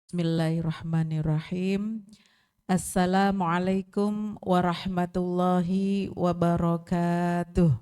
Bismillahirrahmanirrahim. Assalamualaikum warahmatullahi wabarakatuh.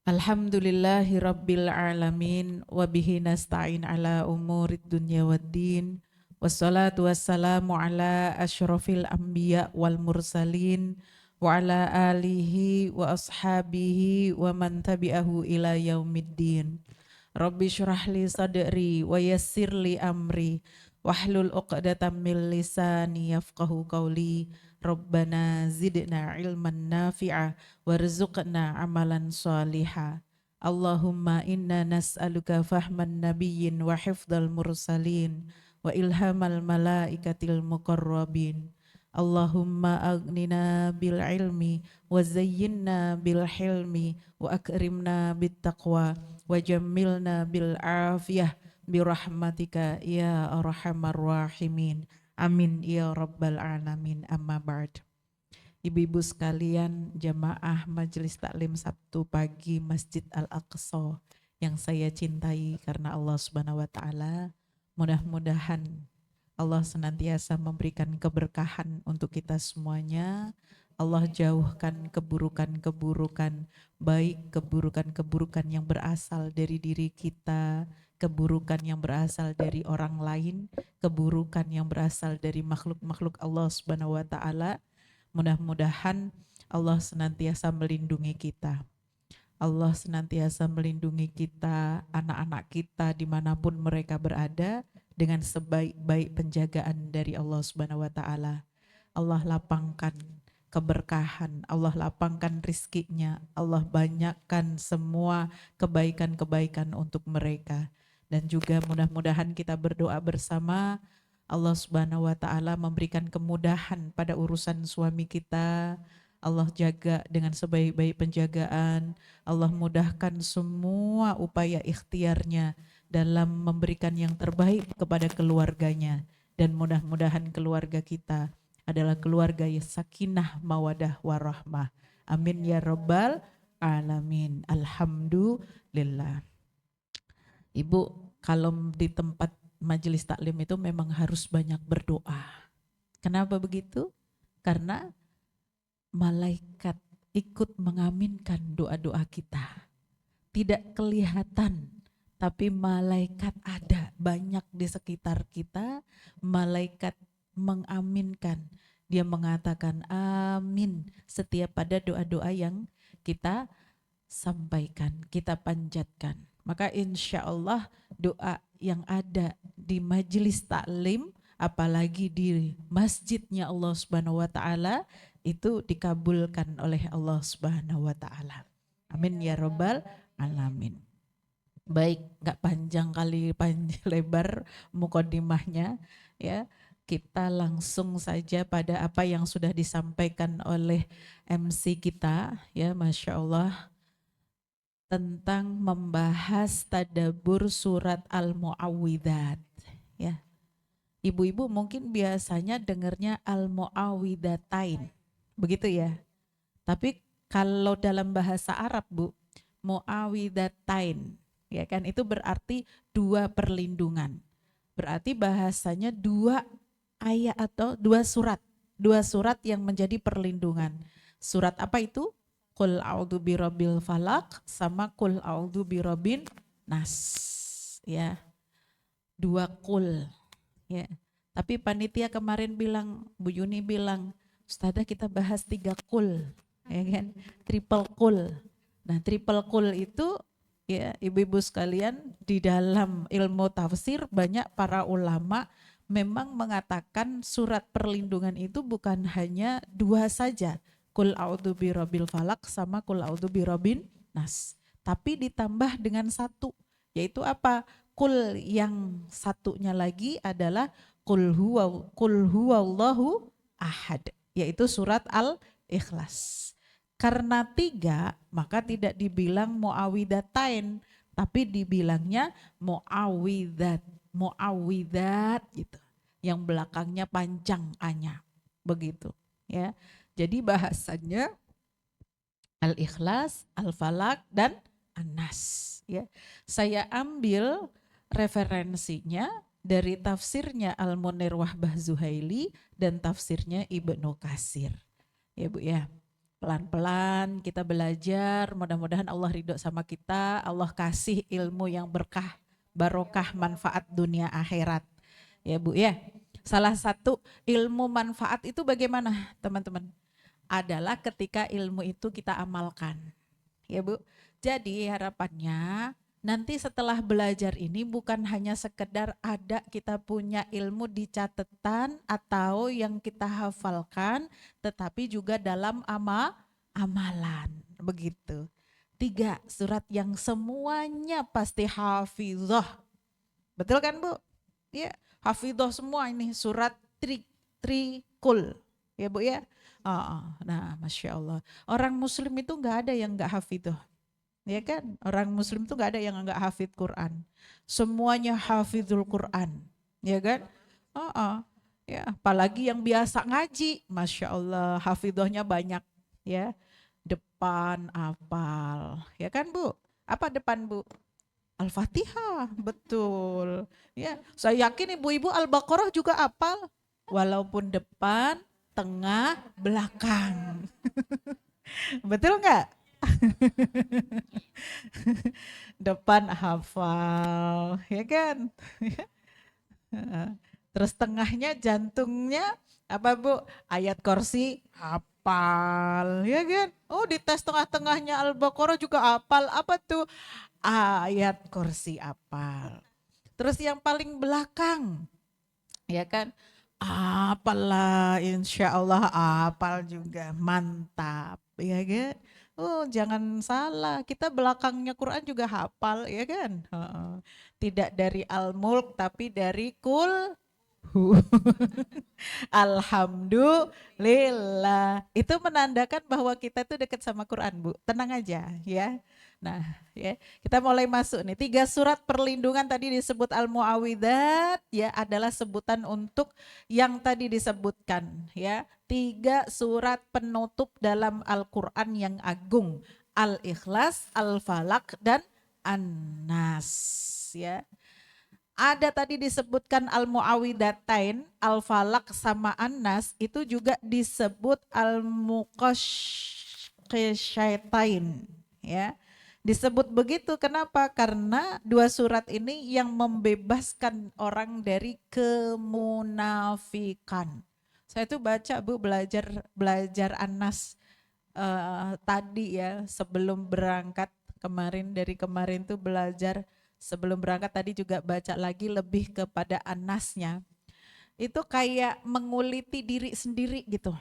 Alhamdulillahi rabbil alamin wa bihi nasta'in ala umurid dunya waddin. Wassalatu wassalamu ala asyrafil anbiya wal mursalin wa ala alihi wa ashabihi wa man tabi'ahu ila yaumiddin. Rabbi syrah li sadri wa yassir li amri wahlul uqdatam min lisani yafqahu qawli. Rabbana zidna ilman nafi'a warzuqna amalan shaliha. Allahumma inna nas'aluka fahman nabiyyin wa hifdzal mursalin wa ilhamal malaikatil muqarrabin. Allahumma aghnina bil ilmi wa zayyinna bil hilmi wa akrimna bit taqwa wa jammilna bil afiyah birahmatika ya arhamar rahimin. Amin ya rabbal alamin. Amma ba'd. Ibu-ibu sekalian, jamaah Majelis Taklim Sabtu Pagi Masjid Al-Aqsa yang saya cintai karena Allah Subhanahu wa taala, mudah-mudahan Allah senantiasa memberikan keberkahan untuk kita semuanya. Allah jauhkan keburukan-keburukan, baik keburukan-keburukan yang berasal dari diri kita, keburukan yang berasal dari orang lain, keburukan yang berasal dari makhluk-makhluk Allah Subhanahu wa taala. Mudah-mudahan Allah senantiasa melindungi kita. Allah senantiasa melindungi kita, anak-anak kita dimanapun mereka berada dengan sebaik-baik penjagaan dari Allah Subhanahu wa taala. Allah lapangkan keberkahan, Allah lapangkan rizkinya, Allah banyakkan semua kebaikan-kebaikan untuk mereka. Dan juga mudah-mudahan kita berdoa bersama Allah Subhanahu wa taala memberikan kemudahan pada urusan suami kita. Allah jaga dengan sebaik-baik penjagaan. Allah mudahkan semua upaya ikhtiarnya dalam memberikan yang terbaik kepada keluarganya. Dan mudah-mudahan keluarga kita adalah keluarga yang sakinah mawadah warahmah. Amin ya rabbal alamin. Alhamdulillah. Ibu, kalau di tempat majelis taklim itu memang harus banyak berdoa. Kenapa begitu? Karena malaikat ikut mengaminkan doa-doa kita. Tidak kelihatan, tapi malaikat ada banyak di sekitar kita. Malaikat mengaminkan. Dia mengatakan amin setiap pada doa-doa yang kita sampaikan, kita panjatkan. Maka insya Allah doa yang ada di majelis taklim, apalagi di masjidnya Allah Subhanahu wa taala, itu dikabulkan oleh Allah Subhanahu wa taala. Amin ya rabbal alamin. Baik, nggak panjang kali panjang lebar mukodimahnya ya. Kita langsung saja pada apa yang sudah disampaikan oleh MC kita ya, Masya Allah, tentang membahas tadabbur surat Al-Mu'awwidzat ya. Ibu-ibu mungkin biasanya dengarnya Al-Mu'awwidzatain, begitu ya. Tapi kalau dalam bahasa Arab Bu, Mu'awwidzatain ya kan, itu berarti dua perlindungan. Berarti bahasanya dua ayat atau dua surat yang menjadi perlindungan. Surat apa itu? Qul a'udzu birabbil falaq sama qul a'udzu birabbin nas ya. Dua qul ya. Tapi panitia kemarin bilang, Bu Yuni bilang, Ustazah kita bahas 3 qul ya kan, triple qul. Nah, triple qul itu ya ibu-ibu sekalian, di dalam ilmu tafsir banyak para ulama memang mengatakan surat perlindungan itu bukan hanya dua saja, Qul a'udzu birabbil falaq sama Qul a'udzu birabbin nas. Tapi ditambah dengan satu, yaitu apa? Qul yang satunya lagi adalah Qul huwallahu ahad, yaitu surat Al-Ikhlas. Karena 3, maka tidak dibilang mu'awwidzatain, tapi dibilangnya mu'awwidzat gitu. Yang belakangnya panjang A-nya. Begitu, ya. Jadi bahasanya Al-Ikhlas, Al-Falaq dan An-Nas. Ya, saya ambil referensinya dari tafsirnya Al-Munir Wahbah Zuhaili dan tafsirnya Ibnu Katsir. Ya Bu ya, pelan-pelan kita belajar, mudah-mudahan Allah ridho sama kita, Allah kasih ilmu yang berkah, barokah, manfaat dunia akhirat. Ya Bu ya, salah satu ilmu manfaat itu bagaimana teman-teman? Adalah ketika ilmu itu kita amalkan. Ya Bu, jadi harapannya nanti setelah belajar ini bukan hanya sekedar ada kita punya ilmu di catatan atau yang kita hafalkan, tetapi juga dalam amalan, begitu. 3 surat yang semuanya pasti hafizah. Betul kan Bu? Ya, hafizah semua ini surat trikul. Ya Bu ya. Nah, Masya Allah. Orang muslim itu nggak ada yang nggak hafidh. Ya kan? Orang muslim itu nggak ada yang nggak hafid Quran. Semuanya hafidhul Quran. Ya kan? Ya, apalagi yang biasa ngaji. Masya Allah, hafidhahnya banyak. Ya, depan apal. Ya kan Bu? Apa depan Bu? Al-Fatihah, betul. Ya, saya yakin ibu-ibu Al-Baqarah juga apal. Walaupun depan, tengah, belakang. Betul nggak? Depan hafal, ya kan? Terus tengahnya, jantungnya apa Bu? Ayat kursi hafal, ya kan? Oh, di tes tengah-tengahnya Al-Baqarah juga hafal. Apa tuh? Ayat kursi hafal. Terus yang paling belakang, ya kan? Apalah, insya Allah apal juga, mantap, ya kan? Oh jangan salah, kita belakangnya Quran juga hafal, ya kan? Tidak dari Al-Mulk tapi dari Kul Hu. Alhamdulillah. Itu menandakan bahwa kita tuh dekat sama Quran, Bu. Tenang aja ya. Nah, ya, kita mulai masuk nih. 3 surat perlindungan tadi disebut Al-Muawwidzat, ya, adalah sebutan untuk yang tadi disebutkan, ya. 3 surat penutup dalam Al-Qur'an yang agung. Al-Ikhlas, Al-Falaq dan An-Nas, ya. Ada tadi disebutkan Al-Muawwidatain, Al-Falaq sama An-Nas, itu juga disebut Al-Muqashqashaitain, ya. Disebut begitu kenapa? Karena 2 surat ini yang membebaskan orang dari kemunafikan. Saya tuh baca Bu, belajar An-Nas tadi ya, sebelum berangkat kemarin, dari kemarin tuh belajar. Sebelum berangkat tadi juga baca lagi lebih kepada An-Nasnya. Itu kayak menguliti diri sendiri gitu.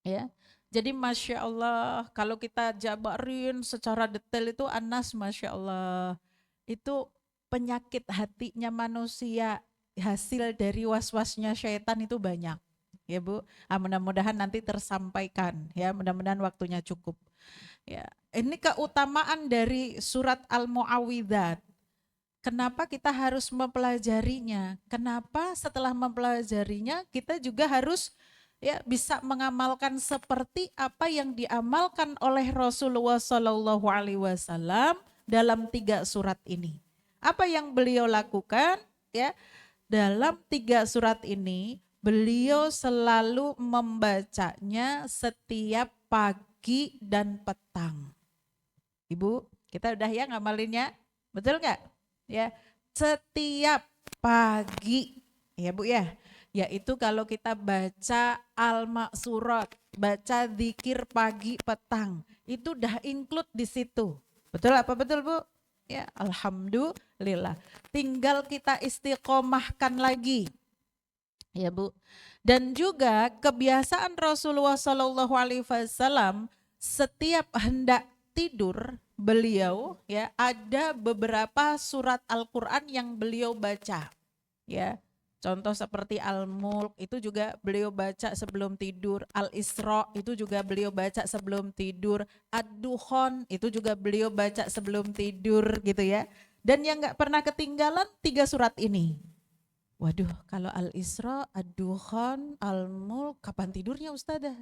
Ya. Jadi Masya Allah, kalau kita jabarin secara detail itu An-Nas, Masya Allah, itu penyakit hatinya manusia, hasil dari was-wasnya syaitan itu banyak. Ya Bu, mudah-mudahan nanti tersampaikan, ya, mudah-mudahan waktunya cukup. Ya, ini keutamaan dari surat Al-Muawwidzat. Kenapa kita harus mempelajarinya? Kenapa setelah mempelajarinya kita juga harus, ya, bisa mengamalkan seperti apa yang diamalkan oleh Rasulullah Shallallahu Alaihi Wasallam dalam 3 surat ini. Apa yang beliau lakukan? Ya, dalam 3 surat ini beliau selalu membacanya setiap pagi dan petang. Ibu, kita udah ya ngamalinnya, betul nggak? Ya, setiap pagi, ya Bu ya. Yaitu kalau kita baca Al-Maksurat, baca zikir pagi petang, itu udah include di situ. Betul apa betul Bu? Ya, alhamdulillah. Tinggal kita istiqomahkan lagi. Ya Bu. Dan juga kebiasaan Rasulullah Shallallahu Alaihi Wasallam setiap hendak tidur beliau, ya, ada beberapa surat Al-Qur'an yang beliau baca, ya. Contoh seperti Al-Mulk itu juga beliau baca sebelum tidur, Al-Isra itu juga beliau baca sebelum tidur, Ad-Dukhan itu juga beliau baca sebelum tidur gitu ya. Dan yang nggak pernah ketinggalan 3 surat ini. Waduh, kalau Al-Isra, Ad-Dukhan, Al-Mulk, kapan tidurnya Ustazah?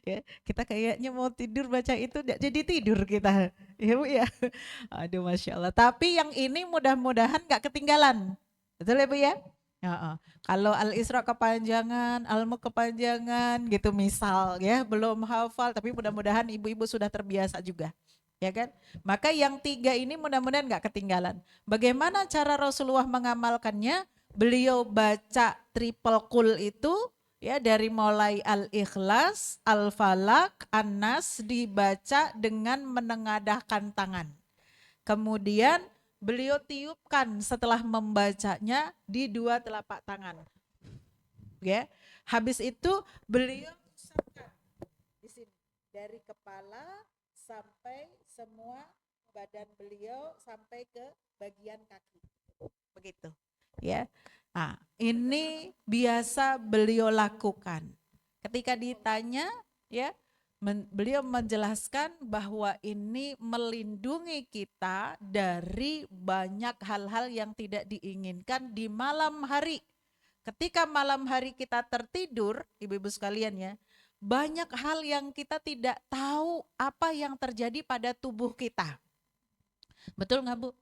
Ya, kita kayaknya mau tidur baca itu jadi tidur kita. Ya Bu ya. Aduh Masya Allah. Tapi yang ini mudah-mudahan gak ketinggalan. Betul ya Bu ya? Heeh. Kalau Al-Isra kepanjangan, Al-Mulk kepanjangan gitu misal ya, belum hafal tapi mudah-mudahan ibu-ibu sudah terbiasa juga. Ya kan? Maka yang tiga ini mudah-mudahan gak ketinggalan. Bagaimana cara Rasulullah mengamalkannya? Beliau baca triple kul itu ya dari mulai Al-Ikhlas, Al-Falak, An-Nas dibaca dengan menengadahkan tangan. Kemudian beliau tiupkan setelah membacanya di dua telapak tangan. Ya. Habis itu beliau usapkan di sini dari kepala sampai semua badan beliau sampai ke bagian kaki. Begitu. Ya. Nah, ini biasa beliau lakukan. Ketika ditanya, ya, beliau menjelaskan bahwa ini melindungi kita dari banyak hal-hal yang tidak diinginkan di malam hari. Ketika malam hari kita tertidur, ibu-ibu sekalian ya, banyak hal yang kita tidak tahu apa yang terjadi pada tubuh kita. Betul nggak Bu?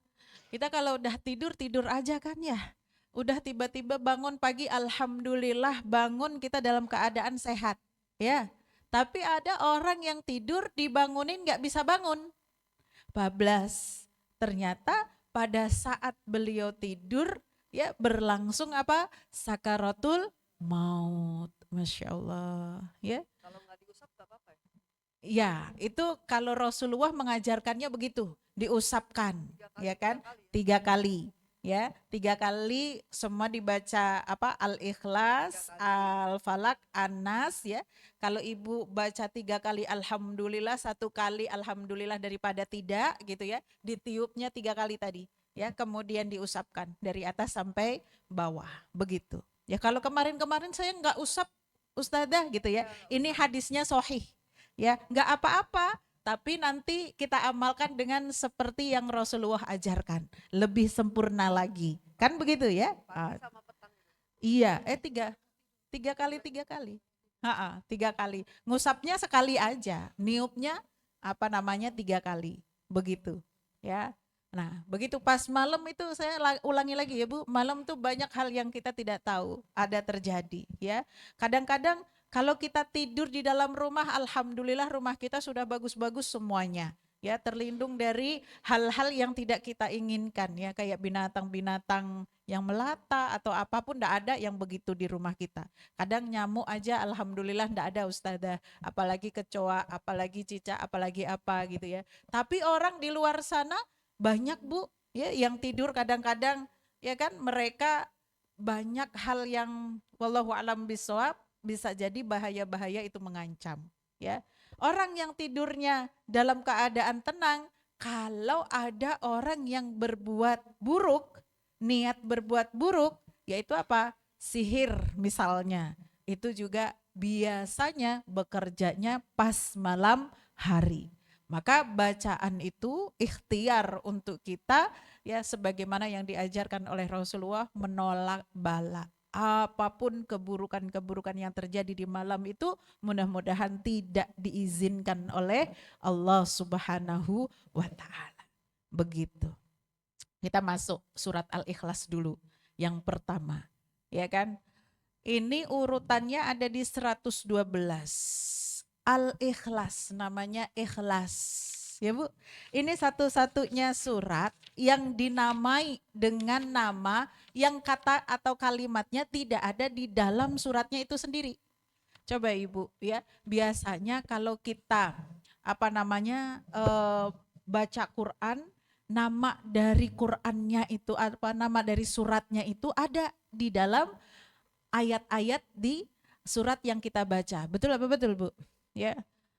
Kita kalau udah tidur, tidur aja kan ya. Udah tiba-tiba bangun pagi, alhamdulillah bangun kita dalam keadaan sehat. Ya, tapi ada orang yang tidur dibangunin nggak bisa bangun. Bablas. Ternyata pada saat beliau tidur, ya berlangsung apa? Sakaratul maut. Masya Allah. Ya. Kalau nggak diusap nggak apa-apa ya? Ya, itu kalau Rasulullah mengajarkannya begitu, diusapkan, ya kan? 3 kali, ya, 3 kali semua dibaca apa? Al-Ikhlas, Al-Falak, An-Nas, ya. Kalau ibu baca 3 kali Alhamdulillah, 1 kali Alhamdulillah daripada tidak, gitu ya. Ditiupnya 3 kali tadi, ya. Kemudian diusapkan dari atas sampai bawah, begitu. Ya kalau kemarin-kemarin saya nggak usap, Ustazah, gitu ya. Ini hadisnya sahih. Ya, nggak apa-apa, tapi nanti kita amalkan dengan seperti yang Rasulullah ajarkan, lebih sempurna lagi, kan begitu ya? Pagi sama petang. Iya, 3 kali, 3 kali, 3 kali, ngusapnya sekali aja, niupnya apa namanya 3 kali, begitu, ya. Nah, begitu pas malam itu saya ulangi lagi ya Bu, malam tuh banyak hal yang kita tidak tahu ada terjadi, ya. Kadang-kadang kalau kita tidur di dalam rumah, alhamdulillah rumah kita sudah bagus-bagus semuanya. Ya, terlindung dari hal-hal yang tidak kita inginkan ya, kayak binatang-binatang yang melata atau apapun enggak ada yang begitu di rumah kita. Kadang nyamuk aja alhamdulillah enggak ada Ustazah, apalagi kecoa, apalagi cicak, apalagi apa gitu ya. Tapi orang di luar sana banyak Bu ya yang tidur kadang-kadang ya kan mereka banyak hal yang wallahu alam bisawab bisa jadi bahaya-bahaya itu mengancam ya. Orang yang tidurnya dalam keadaan tenang, kalau ada orang yang berbuat buruk, niat berbuat buruk, yaitu apa? Sihir misalnya. Itu juga biasanya bekerjanya pas malam hari. Maka bacaan itu ikhtiar untuk kita ya sebagaimana yang diajarkan oleh Rasulullah menolak bala. Apapun keburukan-keburukan yang terjadi di malam itu mudah-mudahan tidak diizinkan oleh Allah Subhanahu wa taala. Begitu. Kita masuk surat Al-Ikhlas dulu yang pertama. Ya kan? Ini urutannya ada di 112. Al-Ikhlas, namanya ikhlas. Ya Bu, ini satu-satunya surat yang dinamai dengan nama yang kata atau kalimatnya tidak ada di dalam suratnya itu sendiri. Coba Ibu ya, biasanya kalau kita apa namanya baca Quran, nama dari Qurannya itu apa nama dari suratnya itu ada di dalam ayat-ayat di surat yang kita baca. Betul apa betul Bu? Ya.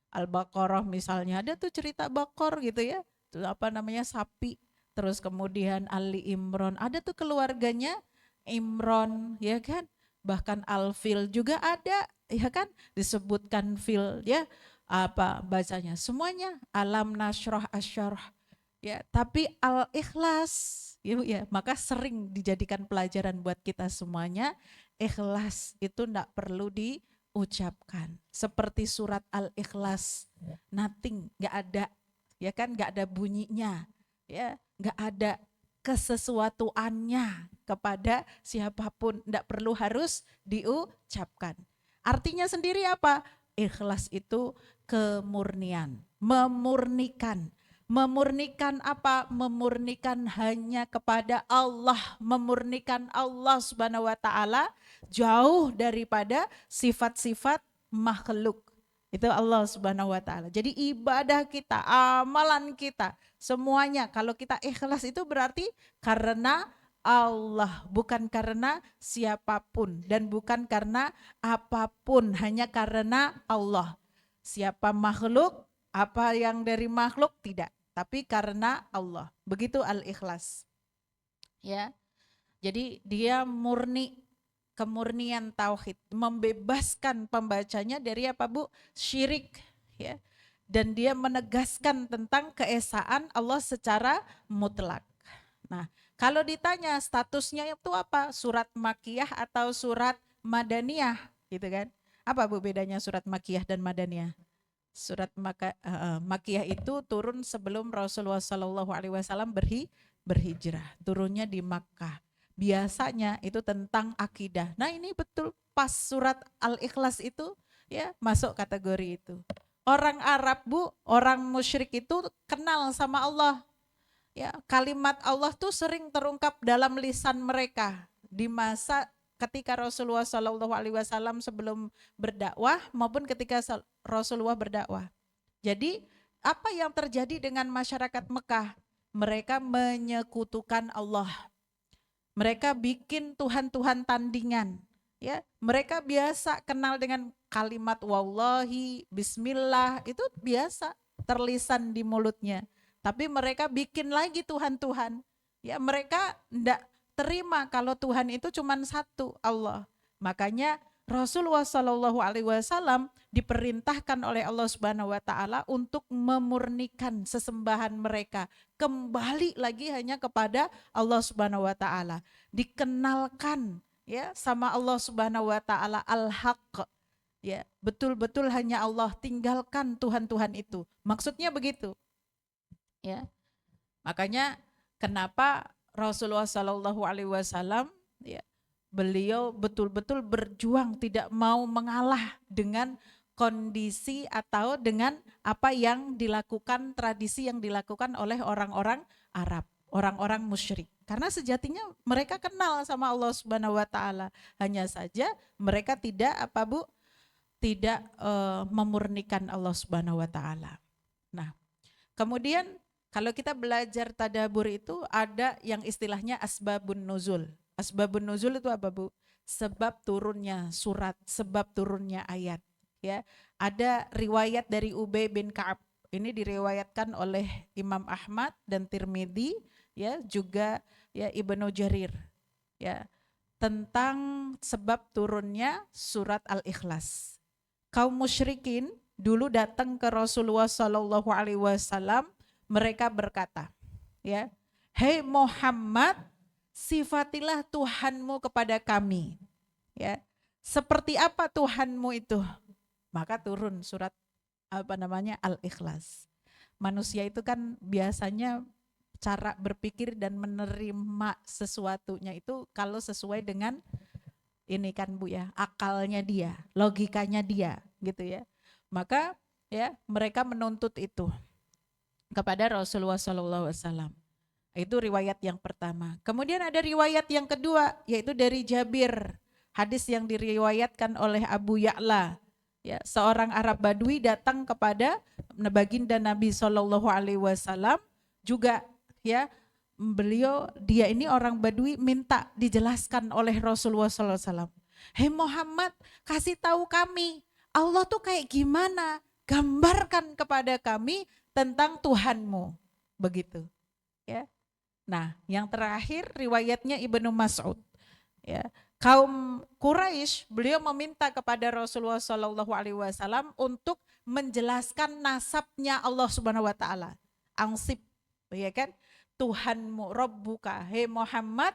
Al-Baqarah misalnya ada tuh cerita Baqor gitu ya. Itu apa namanya sapi. Terus kemudian Ali Imron ada tuh keluarganya Imron ya kan. Bahkan Al-Fil juga ada ya kan disebutkan fil ya apa bacanya semuanya alam nasroh asyarah Ya, tapi al-ikhlas ya, Bu, ya, maka sering dijadikan pelajaran buat kita semuanya. Ikhlas itu enggak perlu diucapkan. Seperti surat al-ikhlas, nothing, enggak ada, ya kan, enggak ada bunyinya, ya, enggak ada kesesuatuannya kepada siapapun, enggak perlu harus diucapkan. Artinya sendiri apa? Ikhlas itu kemurnian, memurnikan. Memurnikan apa? Memurnikan hanya kepada Allah, memurnikan Allah Subhanahu wa taala, jauh daripada sifat-sifat makhluk. Itu Allah Subhanahu wa taala. Jadi ibadah kita, amalan kita, semuanya kalau kita ikhlas itu berarti karena Allah, bukan karena siapapun dan bukan karena apapun, hanya karena Allah. Siapa makhluk, apa yang dari makhluk tidak, tapi karena Allah. Begitu al-ikhlas. Ya. Jadi dia murni, kemurnian tauhid, membebaskan pembacanya dari apa, Bu? Syirik, ya. Dan dia menegaskan tentang keesaan Allah secara mutlak. Nah, kalau ditanya statusnya itu apa? Surat Makkiyah atau surat Madaniyah, gitu kan? Apa, Bu, bedanya surat Makkiyah dan Madaniyah? Surat Makkiyah itu turun sebelum Rasulullah SAW berhijrah, turunnya di Makkah. Biasanya itu tentang akidah. Nah, ini betul pas surat Al-Ikhlas itu ya masuk kategori itu. Orang Arab, Bu, orang musyrik itu kenal sama Allah. Ya, kalimat Allah tuh sering terungkap dalam lisan mereka di masa ketika Rasulullah SAW sebelum berdakwah maupun ketika Rasulullah berdakwah. Jadi apa yang terjadi dengan masyarakat Mekah? Mereka menyekutukan Allah. Mereka bikin Tuhan-Tuhan tandingan. Ya, mereka biasa kenal dengan kalimat wallahi, bismillah, itu biasa terlisan di mulutnya. Tapi mereka bikin lagi Tuhan-Tuhan. Ya, mereka enggak terima kalau Tuhan itu cuma satu, Allah. Makanya Rasulullah Shallallahu Alaihi Wasallam diperintahkan oleh Allah Subhanahu Wa Taala untuk memurnikan sesembahan mereka, kembali lagi hanya kepada Allah Subhanahu Wa Taala, dikenalkan ya sama Allah Subhanahu Wa Taala al-haq, ya betul-betul hanya Allah, tinggalkan Tuhan-Tuhan itu. Maksudnya begitu, ya. Makanya kenapa Rasulullah Shallallahu Alaihi Wasallam ya beliau betul-betul berjuang, tidak mau mengalah dengan kondisi atau dengan apa yang dilakukan, tradisi yang dilakukan oleh orang-orang Arab, orang-orang musyrik. Karena sejatinya mereka kenal sama Allah Subhanahu wa taala. Hanya saja mereka tidak apa, Bu? Tidak memurnikan Allah Subhanahu wa taala. Nah, kemudian kalau kita belajar tadabur itu ada yang istilahnya asbabun nuzul. Asbabun nuzul itu apa, Bu? Sebab turunnya surat, sebab turunnya ayat. Ya, ada riwayat dari Ubay bin Ka'ab. Ini diriwayatkan oleh Imam Ahmad dan Tirmidzi, ya, juga ya Ibnu Jarir. Ya, tentang sebab turunnya surat Al-Ikhlas. Kaum musyrikin dulu datang ke Rasulullah Shallallahu Alaihi Wasallam, mereka berkata, ya, hei Muhammad, sifatilah Tuhanmu kepada kami. Ya, seperti apa Tuhanmu itu? Maka turun surat apa namanya Al-Ikhlas. Manusia itu kan biasanya cara berpikir dan menerima sesuatunya itu kalau sesuai dengan ini kan, Bu, ya, akalnya dia, logikanya dia, gitu ya. Maka ya mereka menuntut itu kepada Rasulullah SAW. Itu riwayat yang pertama. Kemudian ada riwayat yang kedua, yaitu dari Jabir. Hadis yang diriwayatkan oleh Abu Ya'la. Ya, seorang Arab Badui datang kepada baginda Nabi SAW, juga ya dia ini orang Badui minta dijelaskan oleh Rasulullah SAW. Hei Muhammad, kasih tahu kami Allah tuh kayak gimana? Gambarkan kepada kami tentang Tuhanmu. Begitu. Ya. Nah, yang terakhir riwayatnya Ibnu Mas'ud. Ya, kaum Quraisy beliau meminta kepada Rasulullah SAW untuk menjelaskan nasabnya Allah Subhanahu Wa Taala. Ansib, ya kan? Tuhanmu, Rabbuka, hei Muhammad,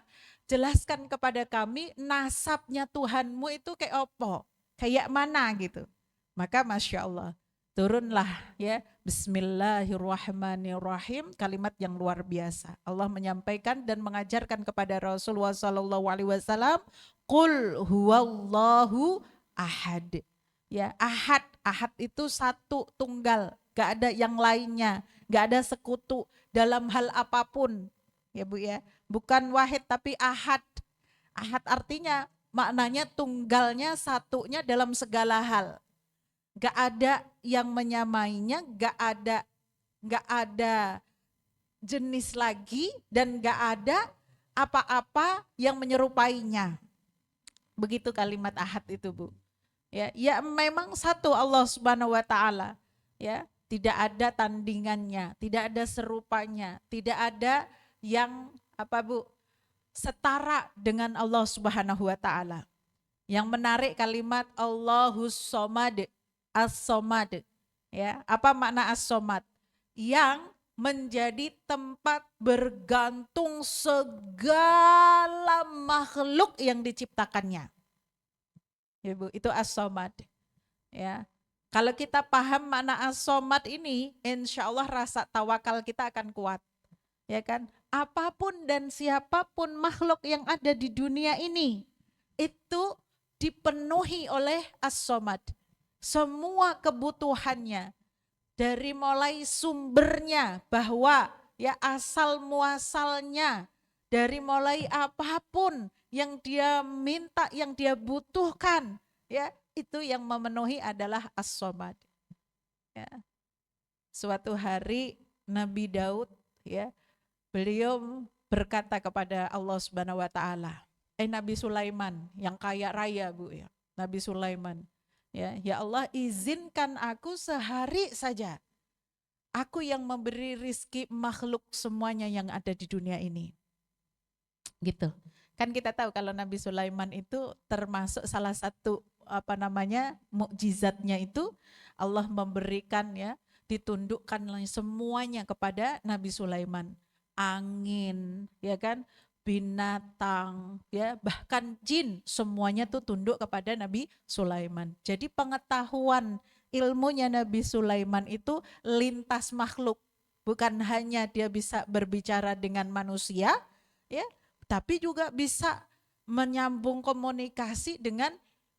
jelaskan kepada kami nasabnya Tuhanmu itu kayak apa? Kayak mana gitu. Maka Masya Allah, turunlah ya Bismillahirrahmanirrahim, kalimat yang luar biasa. Allah menyampaikan dan mengajarkan kepada Rasulullah SAW, Qul huwallahu ahad. Ya, ahad, ahad itu satu, tunggal, gak ada yang lainnya, gak ada sekutu dalam hal apapun. Ya Bu ya, bukan wahid tapi ahad. Ahad artinya maknanya tunggalnya, satunya dalam segala hal. Gak ada yang menyamainya, gak ada jenis lagi, dan gak ada apa-apa yang menyerupainya. Begitu kalimat ahad itu Bu. Ya, ya memang satu Allah Subhanahu wa taala. Ya, tidak ada tandingannya, tidak ada serupanya, tidak ada yang apa Bu? Setara dengan Allah Subhanahu wa taala. Yang menarik kalimat Allahus Somad, As-Somad. Ya, apa makna As-Somad? Yang menjadi tempat bergantung segala makhluk yang diciptakannya. Ya Bu, itu as-somad. Ya. Kalau kita paham makna as-somad ini, insya Allah rasa tawakal kita akan kuat. Ya kan? Apapun dan siapapun makhluk yang ada di dunia ini, itu dipenuhi oleh as-somad. Semua kebutuhannya, dari mulai sumbernya, bahwa ya asal muasalnya, dari mulai apapun yang dia minta, yang dia butuhkan, ya itu yang memenuhi adalah as-somad. Ya. Suatu hari Nabi Daud, ya, beliau berkata kepada Allah Subhanahu wa taala, Nabi Sulaiman yang kaya raya Bu ya. Nabi Sulaiman, ya Allah, izinkan aku sehari saja. Aku yang memberi rizki makhluk semuanya yang ada di dunia ini. Gitu. Kan kita tahu kalau Nabi Sulaiman itu termasuk salah satu mukjizatnya itu Allah memberikan, ya, ditundukkan semuanya kepada Nabi Sulaiman. Angin, ya kan, binatang, ya, bahkan jin, semuanya tuh tunduk kepada Nabi Sulaiman. Jadi pengetahuan ilmunya Nabi Sulaiman itu lintas makhluk. Bukan hanya dia bisa berbicara dengan manusia, ya, tapi juga bisa menyambung komunikasi dengan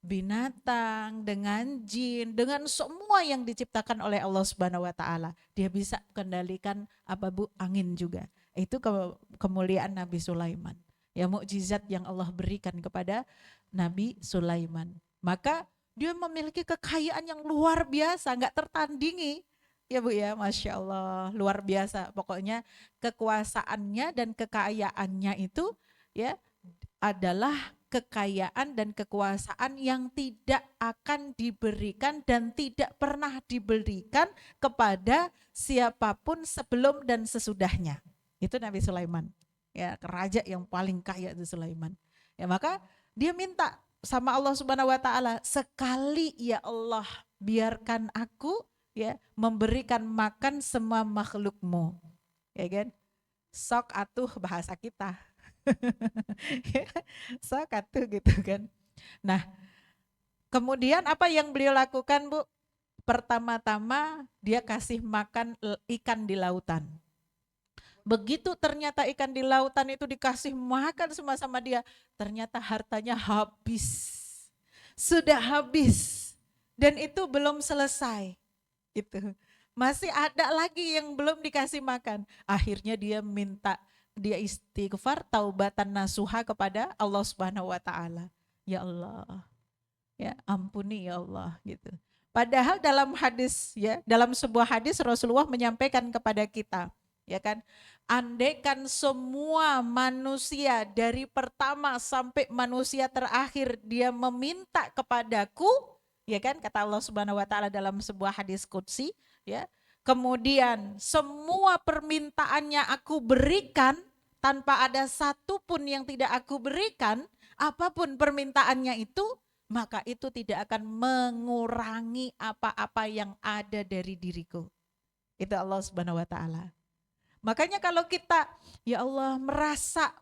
binatang, dengan jin, dengan semua yang diciptakan oleh Allah Subhanahu wa taala. Dia bisa kendalikan apa Bu? Angin juga. Itu kemuliaan Nabi Sulaiman. Ya, mukjizat yang Allah berikan kepada Nabi Sulaiman. Maka dia memiliki kekayaan yang luar biasa, nggak tertandingi. Ya Bu ya, Masya Allah, luar biasa. Pokoknya kekuasaannya dan kekayaannya itu, ya, adalah kekayaan dan kekuasaan yang tidak akan diberikan dan tidak pernah diberikan kepada siapapun sebelum dan sesudahnya. Itu Nabi Sulaiman. Ya, raja yang paling kaya itu Sulaiman. Ya, maka dia minta sama Allah Subhanahu wa taala, sekali ya Allah, biarkan aku, ya, memberikan makan semua makhlukmu. Ya kan? Sok atuh bahasa kita. Sok atuh gitu kan. Nah, kemudian apa yang beliau lakukan Bu? Pertama-tama dia kasih makan ikan di lautan. Begitu ternyata ikan di lautan itu dikasih makan semua sama dia, ternyata hartanya habis. Sudah habis. Dan itu belum selesai. Gitu. Masih ada lagi yang belum dikasih makan. Akhirnya dia minta, dia istighfar, taubatan nasuha kepada Allah Subhanahu wa taala. Ya Allah, ya ampuni ya Allah gitu. Padahal dalam hadis, ya, dalam sebuah hadis Rasulullah menyampaikan kepada kita, ya kan, andaikan semua manusia dari pertama sampai manusia terakhir dia meminta kepadaku, ya kan, kata Allah Subhanahu wa taala dalam sebuah hadis qudsi, ya, kemudian semua permintaannya aku berikan tanpa ada satu pun yang tidak aku berikan, apapun permintaannya itu, maka itu tidak akan mengurangi apa-apa yang ada dari diriku. Itu Allah Subhanahu wa taala. Makanya kalau kita ya Allah merasa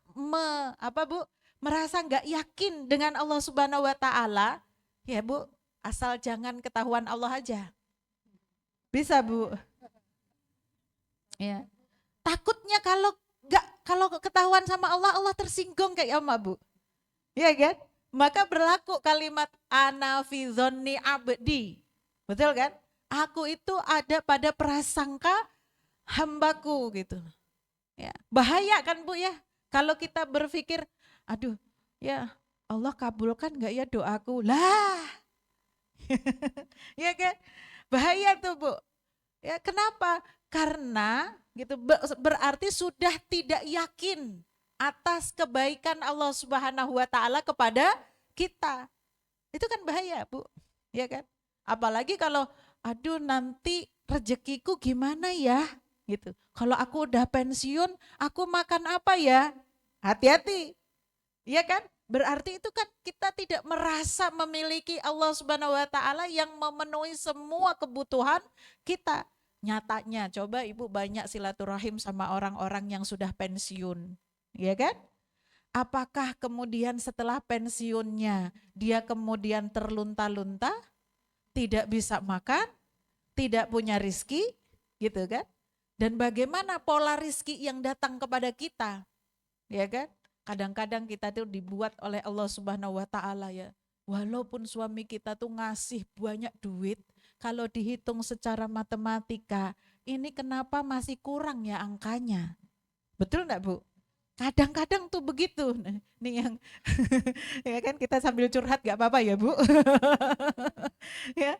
merasa nggak yakin dengan Allah Subhanahu wa taala, ya Bu, asal jangan ketahuan Allah aja. Bisa Bu. Ya. Takutnya kalau ketahuan sama Allah, Allah tersinggung kayak Oma Bu. Ya kan? Maka berlaku kalimat ana fi dzonni abdi. Betul kan? Aku itu ada pada prasangka hambaku gitu. Ya, bahaya kan Bu ya? Kalau kita berpikir, aduh, ya Allah kabulkan nggak ya doaku? Lah, ya kan? Bahaya tuh Bu. Ya, kenapa? Karena gitu berarti sudah tidak yakin atas kebaikan Allah Subhanahu wa taala kepada kita. Itu kan bahaya, Bu. Ya kan? Apalagi kalau aduh nanti rezekiku gimana ya? Gitu. Kalau aku udah pensiun, aku makan apa ya? Hati-hati. Iya kan? Berarti itu kan kita tidak merasa memiliki Allah Subhanahu wa taala yang memenuhi semua kebutuhan kita. Nyatanya coba Ibu banyak silaturahim sama orang-orang yang sudah pensiun. Iya kan? Apakah kemudian setelah pensiunnya dia kemudian terlunta-lunta, tidak bisa makan, tidak punya rizki, gitu kan? Dan bagaimana pola rizki yang datang kepada kita, ya kan? Kadang-kadang kita tuh dibuat oleh Allah Subhanahu wa taala ya. Walaupun suami kita tuh ngasih banyak duit, kalau dihitung secara matematika, ini kenapa masih kurang ya angkanya? Betul enggak, Bu? Kadang-kadang tuh begitu. Nah, ini yang ya kan kita sambil curhat gak apa-apa ya Bu. Ya,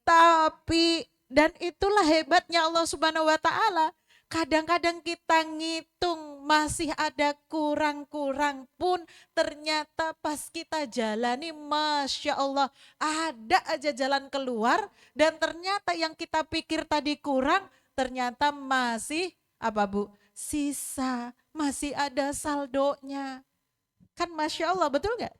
tapi dan itulah hebatnya Allah Subhanahu wa taala. Kadang-kadang kita ngitung masih ada kurang-kurang pun ternyata pas kita jalani Masya Allah ada aja jalan keluar dan ternyata yang kita pikir tadi kurang ternyata masih apa Bu? Sisa, masih ada saldonya. Kan Masya Allah betul nggak?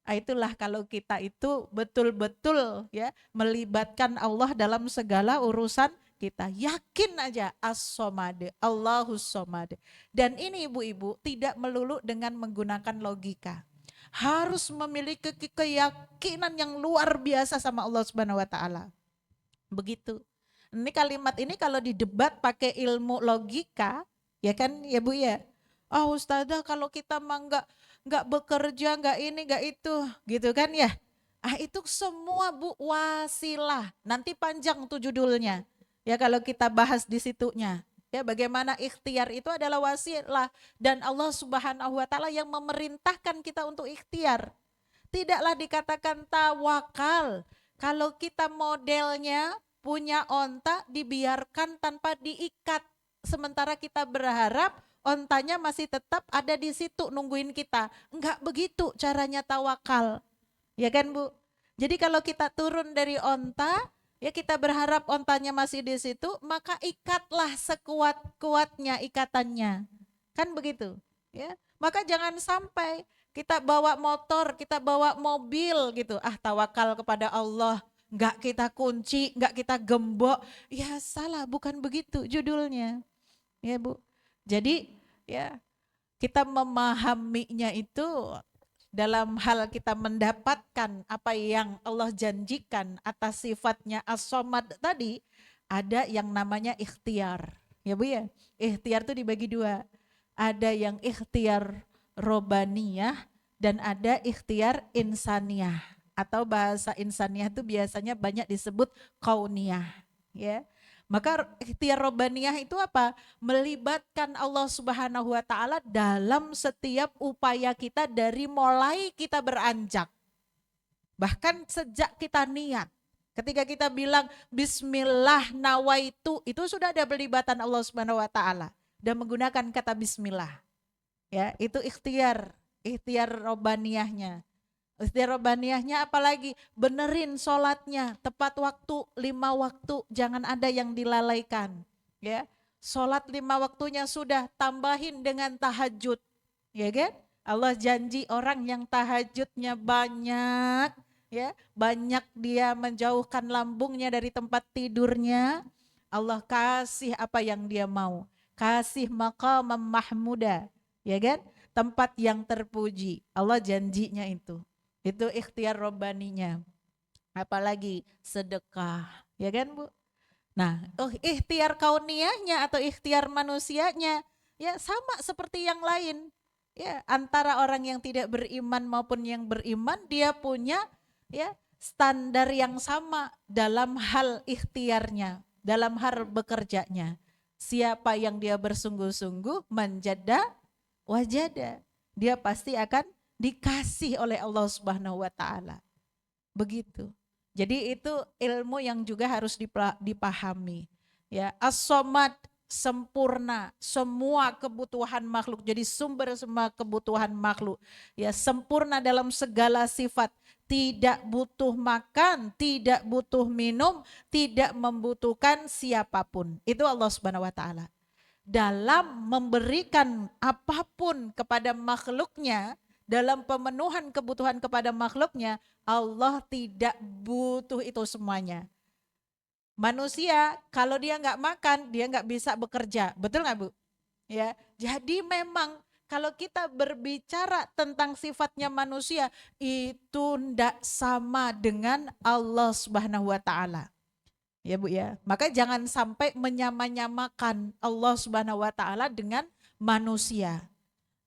Ah, itulah kalau kita itu betul-betul ya melibatkan Allah dalam segala urusan kita. Yakin aja as-somad, Allahus somad. Dan ini ibu-ibu tidak melulu dengan menggunakan logika. Harus memiliki keyakinan yang luar biasa sama Allah Subhanahu wa taala. Begitu. Ini kalimat ini kalau didebat pakai ilmu logika, ya kan ya Bu ya. Oh Ustazah kalau kita mah nggak bekerja, nggak ini, nggak itu, gitu kan ya. Ah itu semua Bu wasilah. Nanti panjang tuh judulnya. Ya kalau kita bahas di situnya. Ya bagaimana ikhtiar itu adalah wasilah dan Allah Subhanahu wa taala yang memerintahkan kita untuk ikhtiar. Tidaklah dikatakan tawakal. Kalau kita modelnya punya onta dibiarkan tanpa diikat. Sementara kita berharap ontanya masih tetap ada di situ nungguin kita. Enggak begitu caranya tawakal. Ya kan Bu? Jadi kalau kita turun dari onta, ya kita berharap ontanya masih di situ, maka ikatlah sekuat-kuatnya ikatannya. Kan begitu? Ya. Maka jangan sampai kita bawa motor, kita bawa mobil gitu. Ah tawakal kepada Allah. Enggak kita kunci, enggak kita gembok. Ya salah, bukan begitu judulnya. Ya Bu. Jadi ya kita memahaminya itu dalam hal kita mendapatkan apa yang Allah janjikan atas sifatnya as-somad tadi, ada yang namanya ikhtiar. Ya Bu ya, ikhtiar itu dibagi dua. Ada yang ikhtiar robaniyah dan ada ikhtiar insaniyah. Atau bahasa insaniyah itu biasanya banyak disebut kauniyah. Ya. Maka ikhtiar robaniyah itu apa? Melibatkan Allah Subhanahu wa taala dalam setiap upaya kita dari mulai kita beranjak. Bahkan sejak kita niat. Ketika kita bilang bismillah nawaitu, itu sudah ada pelibatan Allah Subhanahu wa taala dan menggunakan kata bismillah. Ya, itu ikhtiar robaniyahnya. Ikhtiar robaniyahnya apalagi benerin sholatnya tepat waktu 5 waktu, jangan ada yang dilalaikan. Ya, sholat 5 waktunya sudah tambahin dengan tahajud, ya kan? Allah janji orang yang tahajudnya banyak, ya banyak dia menjauhkan lambungnya dari tempat tidurnya, Allah kasih apa yang dia mau. kasih maqamam mahmuda, ya kan? Tempat yang terpuji. Allah janjinya itu. Itu ikhtiar robbaninya. Apalagi sedekah, ya kan Bu? Nah, ikhtiar kauniyahnya atau ikhtiar manusianya ya sama seperti yang lain. Ya, antara orang yang tidak beriman maupun yang beriman dia punya ya standar yang sama dalam hal ikhtiarnya, dalam hal bekerjanya. Siapa yang dia bersungguh-sungguh menjada wajada, dia pasti akan dikasih oleh Allah Subhanahu wa taala. Begitu. Jadi itu ilmu yang juga harus dipahami. Ya, as-somad sempurna semua kebutuhan makhluk. Jadi sumber semua kebutuhan makhluk. Ya, sempurna dalam segala sifat. Tidak butuh makan, tidak butuh minum, tidak membutuhkan siapapun. Itu Allah Subhanahu wa taala. Dalam memberikan apapun kepada makhluknya, dalam pemenuhan kebutuhan kepada makhluknya, Allah tidak butuh itu semuanya. Manusia kalau dia nggak makan, dia nggak bisa bekerja, betul nggak Bu? Ya, jadi memang kalau kita berbicara tentang sifatnya manusia itu tidak sama dengan Allah Subhanahu Wa Taala. Ya Bu ya, maka jangan sampai menyamakan Allah Subhanahu Wa Taala dengan manusia.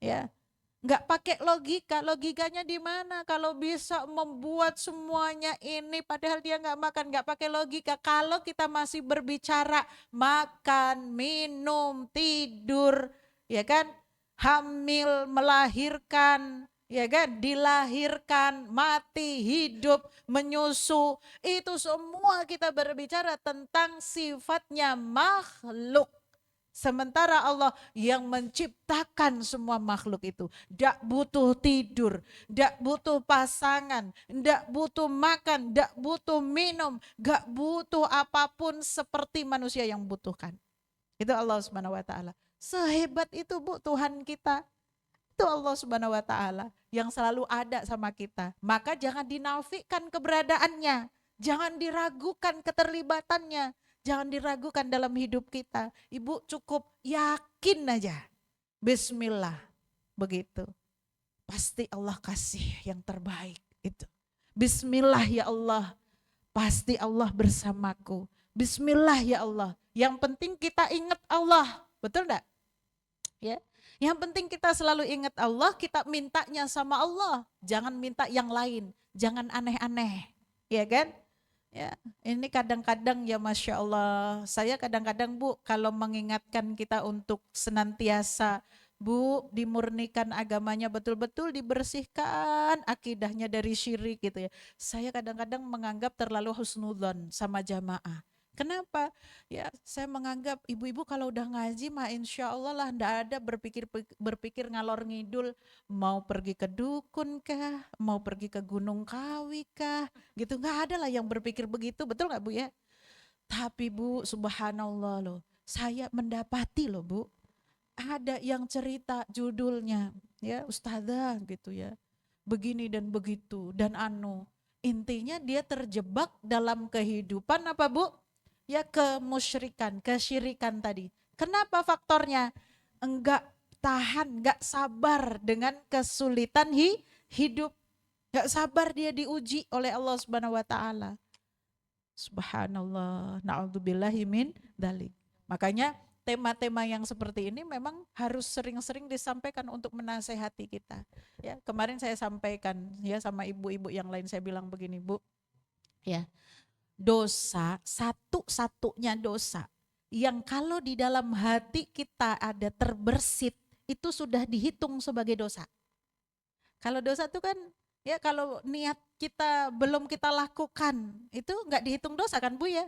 Ya, nggak pakai logika, logikanya di mana kalau bisa membuat semuanya ini padahal dia nggak makan, nggak pakai logika. Kalau kita masih berbicara makan, minum, tidur, ya kan, hamil, melahirkan, ya kan, dilahirkan, mati, hidup, menyusu, itu semua kita berbicara tentang sifatnya makhluk. Sementara Allah yang menciptakan semua makhluk itu tidak butuh tidur, tidak butuh pasangan, tidak butuh makan, tidak butuh minum, gak butuh apapun seperti manusia yang butuhkan. Itu Allah Subhanahu wa taala. Sehebat itu Bu Tuhan kita. Itu Allah Subhanahu wa taala yang selalu ada sama kita. Maka jangan dinafikan keberadaannya, jangan diragukan keterlibatannya. Jangan diragukan dalam hidup kita. Ibu cukup yakin aja. Bismillah. Begitu. Pasti Allah kasih yang terbaik. Itu. Bismillah ya Allah. Pasti Allah bersamaku. Bismillah ya Allah. Yang penting kita ingat Allah. Betul enggak? Ya. Yang penting kita selalu ingat Allah, kita mintanya sama Allah. Jangan minta yang lain. Jangan aneh-aneh. Ya kan? Ya, ini kadang-kadang ya Masya Allah, saya kadang-kadang Bu kalau mengingatkan kita untuk senantiasa Bu dimurnikan agamanya betul-betul dibersihkan akidahnya dari syirik gitu ya. Saya kadang-kadang menganggap terlalu husnudzon sama jamaah. Kenapa? Ya saya menganggap ibu-ibu kalau udah ngaji mah insya Allah lah ndak ada berpikir ngalor ngidul mau pergi ke dukun kah, mau pergi ke Gunung Kawi kah, gitu nggak ada lah yang berpikir begitu, betul nggak Bu ya? Tapi Bu subhanallah loh, saya mendapati loh Bu, ada yang cerita judulnya ya ustazah gitu ya, begini dan begitu dan anu, intinya dia terjebak dalam kehidupan apa Bu? Ya kemusyrikan, kesyirikan tadi. Kenapa faktornya? Enggak tahan, enggak sabar dengan kesulitan hidup. Enggak sabar dia diuji oleh Allah Subhanahu wa taala. Subhanallah, na'udzubillahi min dzalik. Makanya tema-tema yang seperti ini memang harus sering-sering disampaikan untuk menasehati kita. Ya, kemarin saya sampaikan ya sama ibu-ibu yang lain, saya bilang begini, Bu. Ya, dosa satu-satunya dosa yang kalau di dalam hati kita ada terbersit itu sudah dihitung sebagai dosa. Kalau dosa itu kan ya kalau niat kita belum kita lakukan itu nggak dihitung dosa kan Bu ya.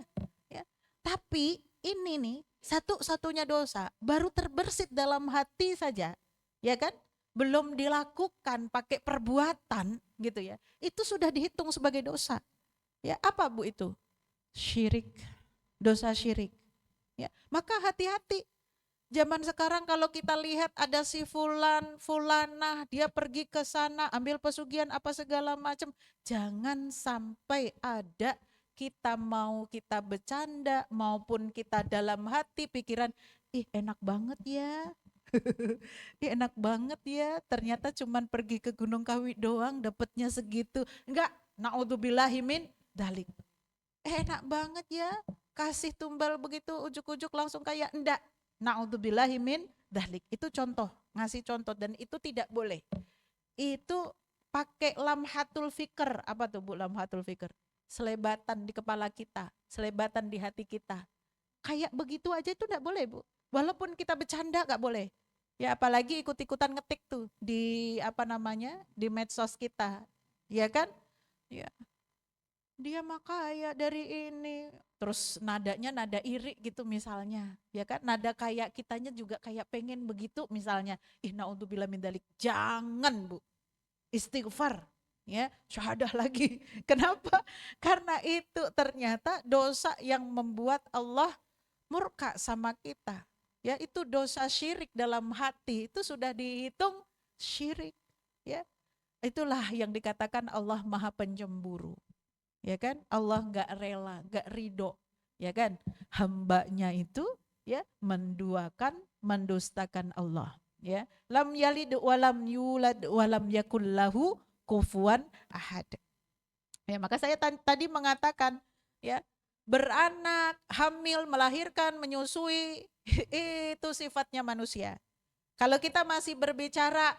Ya. Tapi ini nih satu-satunya dosa baru terbersit dalam hati saja, ya kan? Belum dilakukan pakai perbuatan gitu ya. Itu sudah dihitung sebagai dosa. Ya, apa Bu itu? Syirik, dosa syirik. Ya, maka hati-hati. Zaman sekarang kalau kita lihat ada si fulan, fulanah, dia pergi ke sana ambil pesugihan apa segala macam, jangan sampai ada kita mau kita bercanda maupun kita dalam hati pikiran, ih enak banget ya. Ih enak banget ya. Ternyata cuman pergi ke Gunung Kawi doang dapatnya segitu. Enggak, naudzubillahi min dalik. Enak banget ya. Kasih tumbal begitu ujuk-ujuk langsung kayak enggak. Naudzubillahi min dalik. Itu contoh, ngasih contoh dan itu tidak boleh. Itu pakai lamhatul fikr. Apa tuh Bu lamhatul fikr? Selebatan di kepala kita, selebatan di hati kita. Kayak begitu aja itu enggak boleh Bu. Walaupun kita bercanda enggak boleh. Ya apalagi ikut-ikutan ngetik tuh di apa namanya di medsos kita. Ya kan? Ya, dia mah kaya dari ini. Terus nadanya nada iri gitu misalnya. Ya kan? Nada kayak kitanya juga kayak pengen begitu misalnya. Ih naudzubillah min dzalik. Jangan Bu. Istighfar. Ya, syahadah lagi. Kenapa? Karena itu ternyata dosa yang membuat Allah murka sama kita. Ya, itu dosa syirik dalam hati itu sudah dihitung syirik. Ya, itulah yang dikatakan Allah Maha Pencemburu. Ya kan? Allah nggak rela, nggak ridho. Ya kan? Hambanya itu ya menduakan, mendustakan Allah. Ya, lam yalid walam yulad walam yakul lahu kufuwan ahad. Ya, maka saya tadi mengatakan ya, beranak, hamil, melahirkan, menyusui itu sifatnya manusia. Kalau kita masih berbicara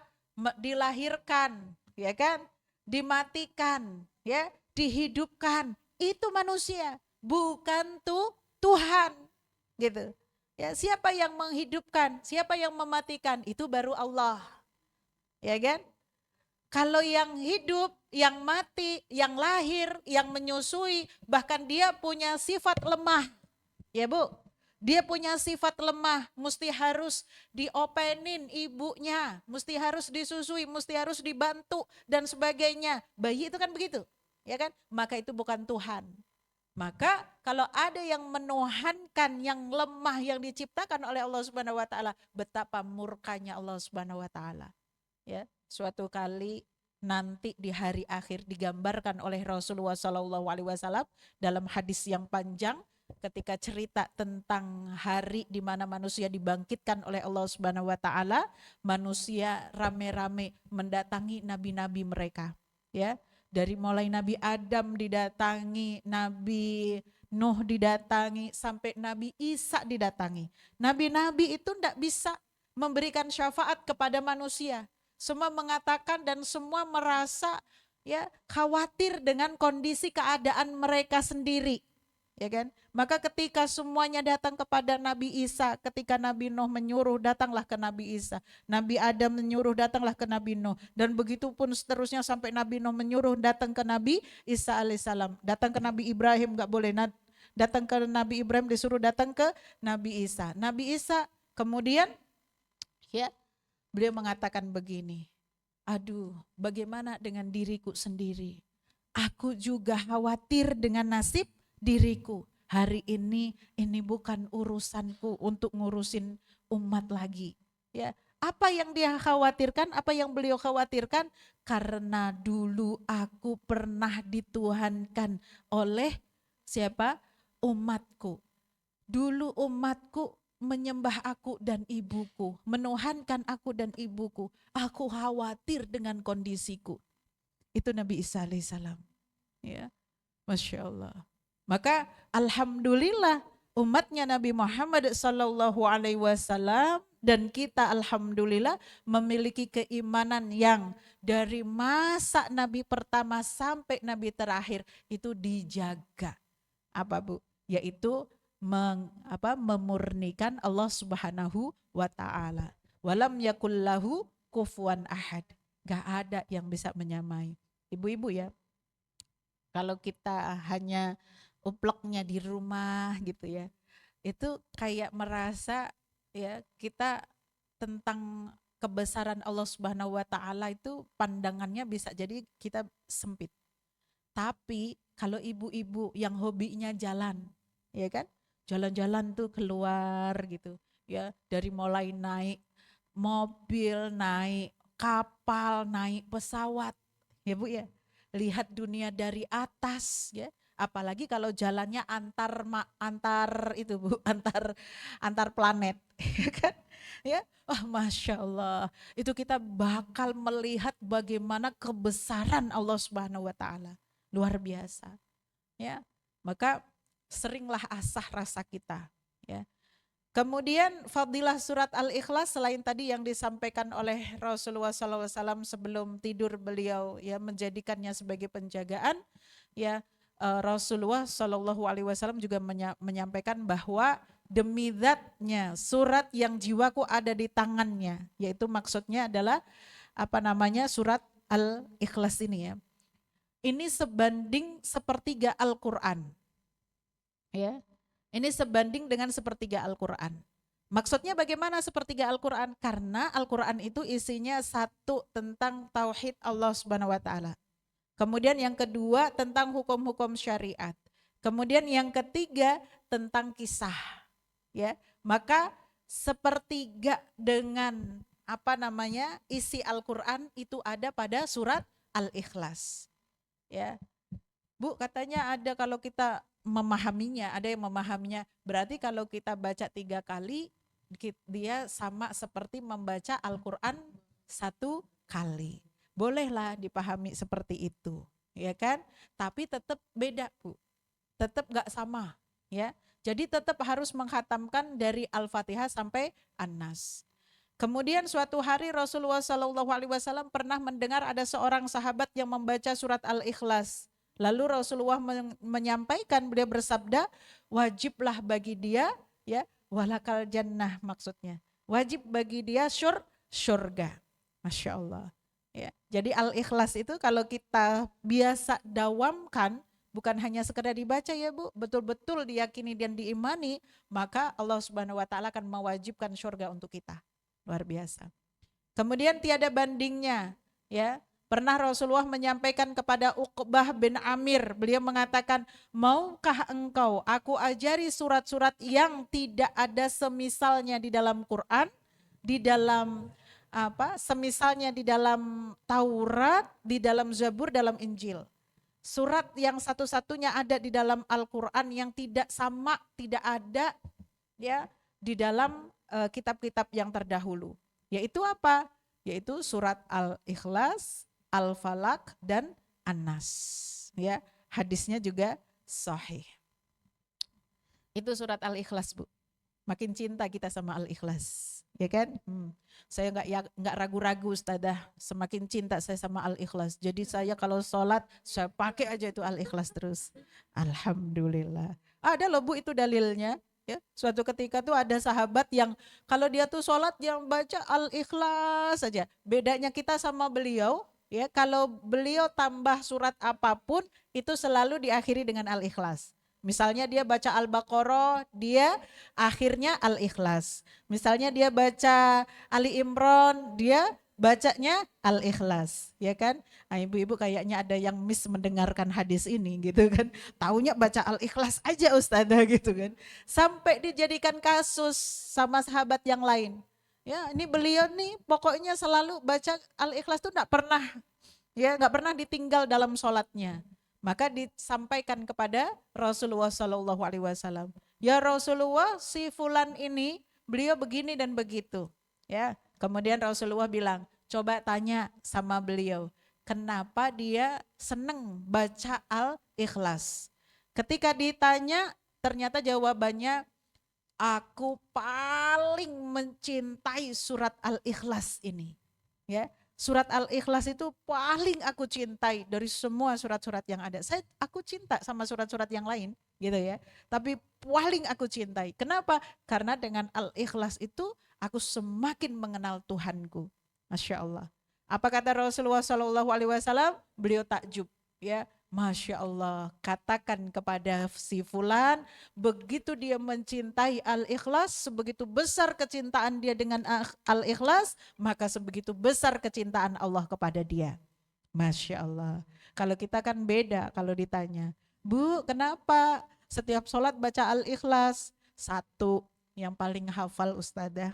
dilahirkan, ya kan, dimatikan, ya, dihidupkan, itu manusia, bukan Tuhan, gitu. Ya, siapa yang menghidupkan, siapa yang mematikan, itu baru Allah, ya kan? Kalau yang hidup, yang mati, yang lahir, yang menyusui, bahkan dia punya sifat lemah, ya Bu. Dia punya sifat lemah, mesti harus diopenin ibunya, mesti harus disusui, mesti harus dibantu dan sebagainya. Bayi itu kan begitu, ya kan? Maka itu bukan Tuhan. Maka kalau ada yang menuhankan yang lemah yang diciptakan oleh Allah Subhanahu wa taala, betapa murkanya Allah Subhanahu wa taala. Ya, suatu kali nanti di hari akhir digambarkan oleh Rasulullah SAW dalam hadis yang panjang ketika cerita tentang hari di mana manusia dibangkitkan oleh Allah Subhanahu wa taala, manusia rame-rame mendatangi nabi-nabi mereka, ya. Dari mulai Nabi Adam didatangi, Nabi Nuh didatangi, sampai Nabi Isa didatangi. Nabi-nabi itu tidak bisa memberikan syafaat kepada manusia. Semua mengatakan dan semua merasa ya khawatir dengan kondisi keadaan mereka sendiri. Ya kan? Maka ketika semuanya datang kepada Nabi Isa, ketika Nabi Nuh menyuruh datanglah ke Nabi Isa, Nabi Adam menyuruh datanglah ke Nabi Nuh, dan begitu pun seterusnya sampai Nabi Nuh menyuruh datang ke Nabi Isa alaihissalam. Datang ke Nabi Ibrahim nggak boleh, datang ke Nabi Ibrahim disuruh datang ke Nabi Isa. Nabi Isa kemudian ya beliau mengatakan begini, aduh bagaimana dengan diriku sendiri, aku juga khawatir dengan nasib diriku. Hari ini bukan urusanku untuk ngurusin umat lagi. Ya, apa yang dia khawatirkan, apa yang beliau khawatirkan, karena dulu aku pernah dituhankan oleh siapa? Umatku. Dulu umatku menyembah aku dan ibuku, menuhankan aku dan ibuku. Aku khawatir dengan kondisiku. Itu Nabi Isa alaihissalam. Ya, Masya Allah. Maka alhamdulillah umatnya Nabi Muhammad sallallahu alaihi wasallam dan kita alhamdulillah memiliki keimanan yang dari masa Nabi pertama sampai Nabi terakhir itu dijaga. Apa Bu? Yaitu memurnikan Allah Subhanahu wa taala. Walam yakullahu kufuwan ahad. Gak ada yang bisa menyamai. Ibu-ibu ya, kalau kita hanya upleknya di rumah gitu ya, itu kayak merasa ya kita tentang kebesaran Allah Subhanahu wa taala itu pandangannya bisa jadi kita sempit. Tapi kalau ibu-ibu yang hobinya jalan, ya kan? Jalan-jalan tuh keluar gitu, ya, dari mulai naik mobil, naik kapal, naik pesawat, ya Bu ya. Lihat dunia dari atas ya, Apalagi kalau jalannya antar itu Bu, antar planet, ya kan? Ya, wah Masya Allah, itu kita bakal melihat bagaimana kebesaran Allah Subhanahu Wa Taala, luar biasa, ya. Maka seringlah asah rasa kita, ya. Kemudian fadilah surat Al-Ikhlas selain tadi yang disampaikan oleh Rasulullah SAW sebelum tidur beliau ya menjadikannya sebagai penjagaan ya, Rasulullah SAW juga menyampaikan bahwa demi zatnya surat yang jiwaku ada di tangannya, yaitu maksudnya adalah apa namanya surat Al-Ikhlas ini ya. Ini sebanding sepertiga Al-Quran ya. Ini sebanding dengan sepertiga Al-Quran. Maksudnya bagaimana sepertiga Al-Quran? Karena Al-Quran itu isinya satu tentang tauhid Allah Subhanahu wa taala. Kemudian yang kedua tentang hukum-hukum syariat. Kemudian yang ketiga tentang kisah. Ya, maka sepertiga dengan apa namanya isi Al-Quran itu ada pada surat Al-Ikhlas. Ya, Bu, katanya ada kalau kita memahaminya, ada yang memahaminya. Berarti kalau kita baca 3 kali, dia sama seperti membaca Al-Quran 1 kali. Bolehlah dipahami seperti itu, ya kan? Tapi tetap beda, Bu. Tetap gak sama, ya. Jadi tetap harus menghatamkan dari Al-Fatihah sampai An-Nas. Kemudian suatu hari Rasulullah SAW pernah mendengar ada seorang sahabat yang membaca surat Al-Ikhlas. Lalu Rasulullah menyampaikan, beliau bersabda, wajiblah bagi dia, ya, walakal jannah maksudnya. Wajib bagi dia syurga. Masya Allah. Ya, jadi Al-Ikhlas itu kalau kita biasa dawamkan, bukan hanya sekedar dibaca ya Bu, betul-betul diyakini dan diimani, maka Allah Subhanahu wa taala akan mewajibkan syurga untuk kita. Luar biasa. Kemudian tiada bandingnya, ya. Pernah Rasulullah menyampaikan kepada Uqbah bin Amir, beliau mengatakan, maukah engkau aku ajari surat-surat yang tidak ada semisalnya di dalam Quran, di dalam semisalnya di dalam Taurat, di dalam Zabur, dalam Injil. Surat yang satu-satunya ada di dalam Al-Quran yang tidak sama, tidak ada ya di dalam kitab-kitab yang terdahulu. Yaitu apa? Yaitu surat Al-Ikhlas, Al-Falaq dan An-Nas. Ya, hadisnya juga sahih. Itu surat Al-Ikhlas, Bu. Makin cinta kita sama Al-Ikhlas, ya kan? Saya nggak ragu-ragu Ustadzah, semakin cinta saya sama Al-Ikhlas. Jadi saya kalau sholat saya pakai aja itu Al-Ikhlas terus. Alhamdulillah. Ada loh Bu itu dalilnya. Ya, suatu ketika tuh ada sahabat yang kalau dia tuh sholat yang baca Al-Ikhlas saja. Bedanya kita sama beliau, ya kalau beliau tambah surat apapun itu selalu diakhiri dengan Al-Ikhlas. Misalnya dia baca Al-Baqarah, dia akhirnya Al-Ikhlas. Misalnya dia baca Ali Imran, dia bacanya Al-Ikhlas, ya kan? Nah, ibu-ibu kayaknya ada yang miss mendengarkan hadis ini gitu kan. Taunya baca Al-Ikhlas aja Ustazah gitu kan. Sampai dijadikan kasus sama sahabat yang lain. Ya, ini beliau nih pokoknya selalu baca Al-Ikhlas tuh enggak pernah ditinggal dalam sholatnya. Maka disampaikan kepada Rasulullah SAW. Ya Rasulullah, si fulan ini beliau begini dan begitu. Ya, kemudian Rasulullah bilang, coba tanya sama beliau, kenapa dia seneng baca Al-Ikhlas? Ketika ditanya, ternyata jawabannya, aku paling mencintai surat Al-Ikhlas ini. Ya, surat Al-Ikhlas itu paling aku cintai dari semua surat-surat yang ada. Aku cinta sama surat-surat yang lain, gitu ya. Tapi paling aku cintai. Kenapa? Karena dengan Al-Ikhlas itu aku semakin mengenal Tuhanku. Masya Allah. Apa kata Rasulullah SAW? Beliau takjub, ya. Masya Allah, katakan kepada si fulan, begitu dia mencintai Al-Ikhlas, sebegitu besar kecintaan dia dengan Al-Ikhlas, maka sebegitu besar kecintaan Allah kepada dia. Masya Allah. Kalau kita kan beda kalau ditanya, Bu kenapa setiap sholat baca Al-Ikhlas? Satu, yang paling hafal Ustadzah.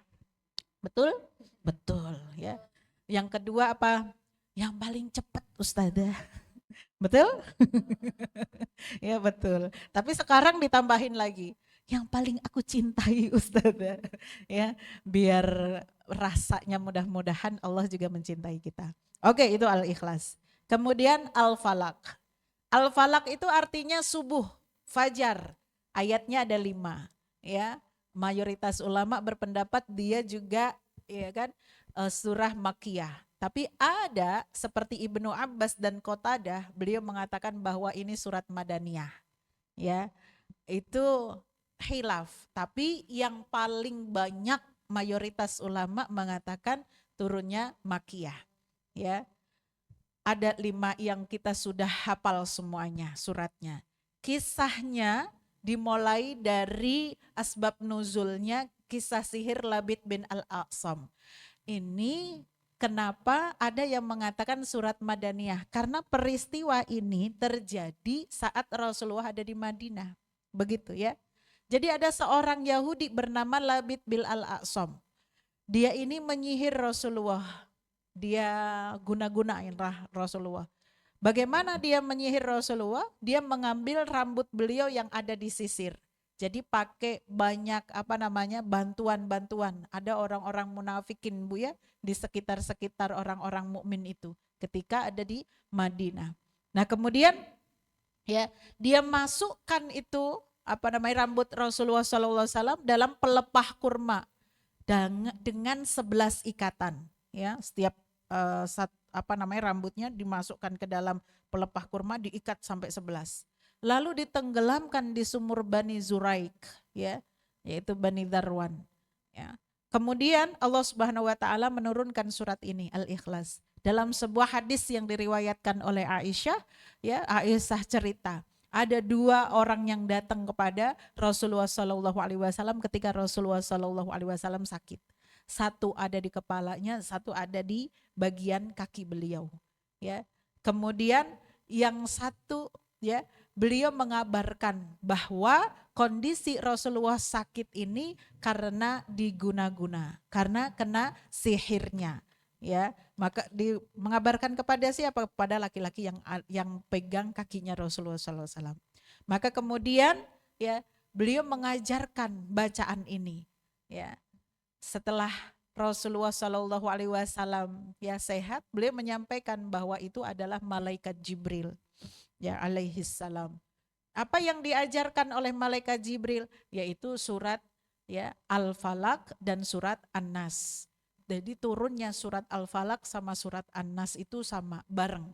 Betul? Betul ya. Yang kedua apa? Yang paling cepat Ustadzah. Betul? Ya betul. Tapi sekarang ditambahin lagi, yang paling aku cintai Ustazah. Ya, biar rasanya mudah-mudahan Allah juga mencintai kita. Oke, itu Al-Ikhlas. Kemudian Al-Falaq. Al-Falaq itu artinya subuh, fajar. Ayatnya ada 5. Ya, mayoritas ulama berpendapat dia juga, ya kan, surah Makkiyah. Tapi ada seperti Ibnu Abbas dan Qatadah, beliau mengatakan bahwa ini surat Madaniyah. Ya, itu khilaf. Tapi yang paling banyak mayoritas ulama mengatakan turunnya Makkiyah. Ya, ada 5 yang kita sudah hafal semuanya suratnya. Kisahnya dimulai dari asbab nuzulnya kisah sihir Labid bin Al-Aqsam. Ini kenapa ada yang mengatakan surat Madaniyah? Karena peristiwa ini terjadi saat Rasulullah ada di Madinah. Begitu ya. Jadi ada seorang Yahudi bernama Labid bin Al-Aqsam. Dia ini menyihir Rasulullah. Dia guna-gunain Rasulullah. Bagaimana dia menyihir Rasulullah? Dia mengambil rambut beliau yang ada di sisir. Jadi pakai banyak bantuan-bantuan. Ada orang-orang munafikin Bu ya di sekitar-sekitar orang-orang mukmin itu ketika ada di Madinah. Nah, kemudian ya dia masukkan itu rambut Rasulullah SAW dalam pelepah kurma dengan 11 ikatan ya setiap rambutnya dimasukkan ke dalam pelepah kurma diikat sampai 11. Lalu ditenggelamkan di sumur Bani Zuraik ya, yaitu Bani Darwan ya. Kemudian Allah Subhanahu wa taala menurunkan surat ini Al-Ikhlas. Dalam sebuah hadis yang diriwayatkan oleh Aisyah ya, Aisyah cerita ada 2 orang yang datang kepada Rasulullah Shallallahu Alaihi Wasallam ketika Rasulullah Shallallahu Alaihi Wasallam sakit. Satu ada di kepalanya, satu ada di bagian kaki beliau. Ya, kemudian yang satu ya beliau mengabarkan bahwa kondisi Rasulullah sakit ini karena diguna-guna, karena kena sihirnya. Ya, maka mengabarkan kepada siapa? Kepada laki-laki yang pegang kakinya Rasulullah SAW. Maka kemudian ya beliau mengajarkan bacaan ini. Ya, setelah Rasulullah Shallallahu Alaihi Wasallam ya sehat, beliau menyampaikan bahwa itu adalah malaikat Jibril, ya alaihi salam. Apa yang diajarkan oleh malaikat Jibril? Yaitu surat ya Al-Falaq dan surat An-Nas. Jadi turunnya surat Al-Falaq sama surat An-Nas itu sama bareng.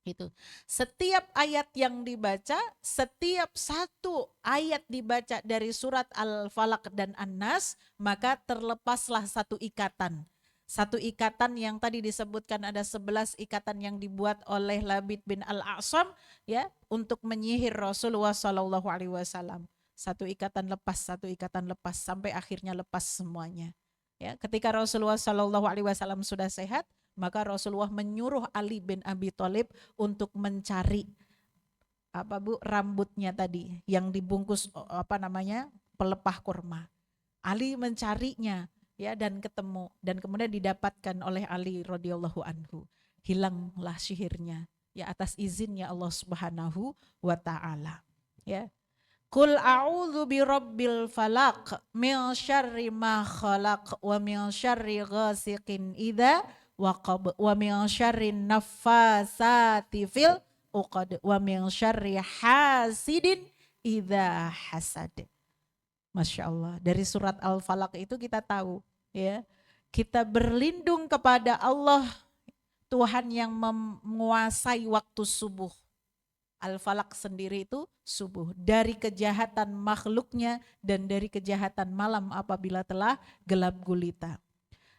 Itu. Setiap ayat yang dibaca, setiap satu ayat dibaca dari surat Al-Falaq dan An-Nas, maka terlepaslah satu ikatan. Satu ikatan yang tadi disebutkan ada 11 ikatan yang dibuat oleh Labid bin Al-A'sam ya untuk menyihir Rasulullah Shallallahu Alaihi Wasallam. Satu ikatan lepas sampai akhirnya lepas semuanya. Ya, ketika Rasulullah Shallallahu Alaihi Wasallam sudah sehat, maka Rasulullah menyuruh Ali bin Abi Thalib untuk mencari rambutnya tadi yang dibungkus pelepah kurma. Ali mencarinya ya dan ketemu dan kemudian didapatkan oleh Ali radhiyallahu anhu. Hilanglah sihirnya ya atas izinnya Allah Subhanahu wa taala. Ya. Qul a'udzu birabbil falaq min syarri ma khalaq wa min syarri ghasiqin idza waqab wa min syarri naffasati fil uqad wa min syarri hasidin idza hasad. Masya Allah, dari surat Al-Falaq itu kita tahu ya, kita berlindung kepada Allah Tuhan yang menguasai waktu subuh. Al-Falaq sendiri itu subuh, dari kejahatan makhluknya dan dari kejahatan malam apabila telah gelap gulita.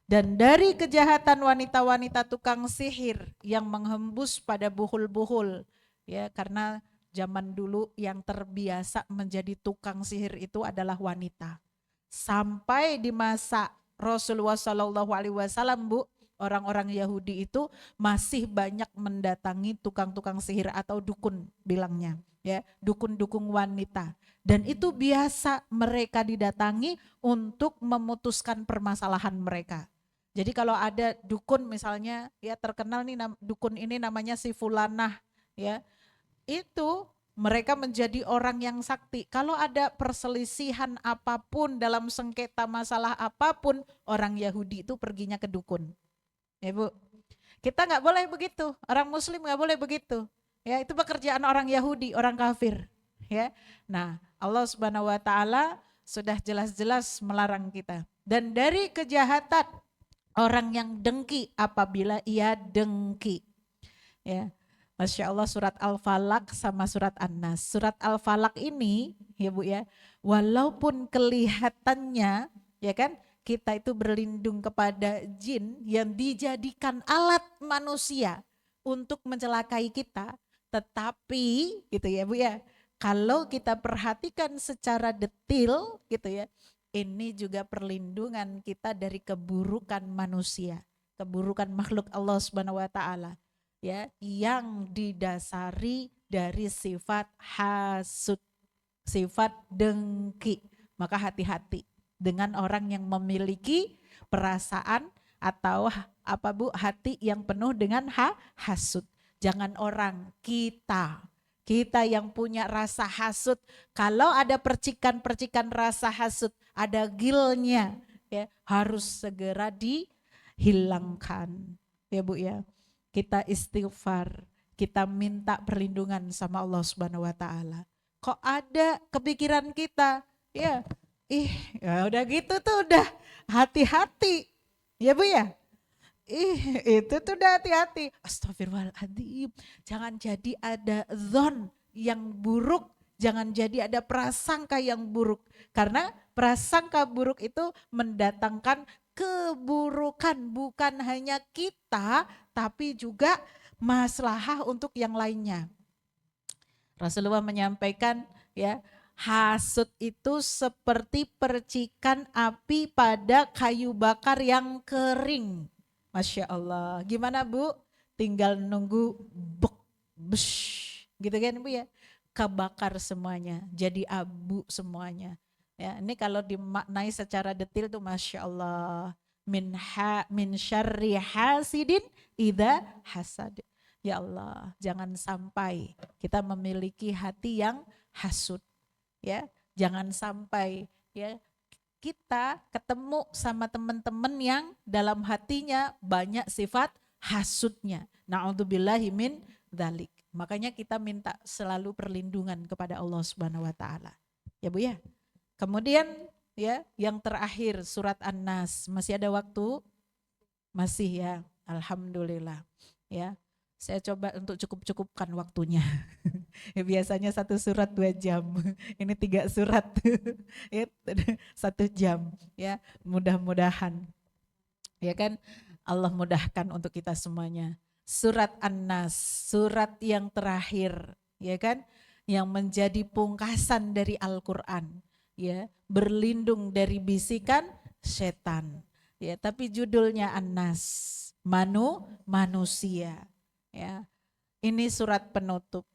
Dan dari kejahatan wanita-wanita tukang sihir yang menghembus pada buhul-buhul. Ya, karena zaman dulu yang terbiasa menjadi tukang sihir itu adalah wanita. Sampai di masa Rasulullah Shallallahu Alaihi Wasallam Bu, orang-orang Yahudi itu masih banyak mendatangi tukang-tukang sihir atau dukun bilangnya, ya, dukun-dukun wanita. Dan itu biasa mereka didatangi untuk memutuskan permasalahan mereka. Jadi kalau ada dukun misalnya, ya terkenal nih dukun ini namanya si Fulanah, ya, itu mereka menjadi orang yang sakti. Kalau ada perselisihan apapun dalam sengketa masalah apapun, orang Yahudi itu perginya ke dukun. Ya Bu, kita nggak boleh begitu. Orang Muslim nggak boleh begitu. Ya, itu pekerjaan orang Yahudi, orang kafir. Ya, nah Allah Subhanahu Wa Taala sudah jelas-jelas melarang kita. Dan dari kejahatan orang yang dengki apabila ia dengki. Ya, Masya Allah, surat Al-Falaq sama surat An-Nas. Surat Al-Falaq ini ya Bu ya, walaupun kelihatannya ya kan kita itu berlindung kepada jin yang dijadikan alat manusia untuk mencelakai kita, tetapi gitu ya Bu ya, kalau kita perhatikan secara detil gitu ya, ini juga perlindungan kita dari keburukan manusia, keburukan makhluk Allah Subhanahu Wa Taala, ya, yang didasari dari sifat hasud, sifat dengki. Maka hati-hati dengan orang yang memiliki perasaan atau apa Bu, hati yang penuh dengan hasud. Jangan orang, kita yang punya rasa hasud, kalau ada percikan-percikan rasa hasud, ada gilnya, ya, harus segera dihilangkan. Ya Bu ya. Kita istighfar, kita minta perlindungan sama Allah Subhanahu Wa Taala. Kok ada kepikiran kita, ya, ya udah gitu tuh udah hati-hati, ya Bu ya. Itu tuh udah hati-hati. Astagfirullahaladzim. Jangan jadi ada zon yang buruk, jangan jadi ada prasangka yang buruk. Karena prasangka buruk itu mendatangkan keburukan, bukan hanya kita tapi juga maslahah untuk yang lainnya. Rasulullah menyampaikan ya, hasud itu seperti percikan api pada kayu bakar yang kering. Masya Allah. Gimana Bu? Tinggal nunggu bek, besh, gitu kan Bu ya. Kebakar semuanya, jadi abu semuanya. Ya, ini kalau dimaknai secara detil tuh Masya Allah. Min syarri hasidin idza hasad. Ya Allah, jangan sampai kita memiliki hati yang hasud. Ya, jangan sampai ya kita ketemu sama teman-teman yang dalam hatinya banyak sifat hasudnya. Na'udzubillahi min dzalik. Makanya kita minta selalu perlindungan kepada Allah Subhanahu Wa Taala. Ya Bu ya. Kemudian ya yang terakhir surat An-Nas. Masih ada waktu? Masih ya. Alhamdulillah. Ya. Saya coba untuk cukup-cukupkan waktunya. Ya, biasanya 1 surat 2 jam, ini 3 surat, ya, 1 jam. Ya, mudah-mudahan, ya kan, Allah mudahkan untuk kita semuanya. Surat An-Nas, surat yang terakhir, ya kan, yang menjadi pungkasan dari Al-Quran, ya, berlindung dari bisikan setan. Ya, tapi judulnya An-Nas, manusia. Ya, ini surat penutup.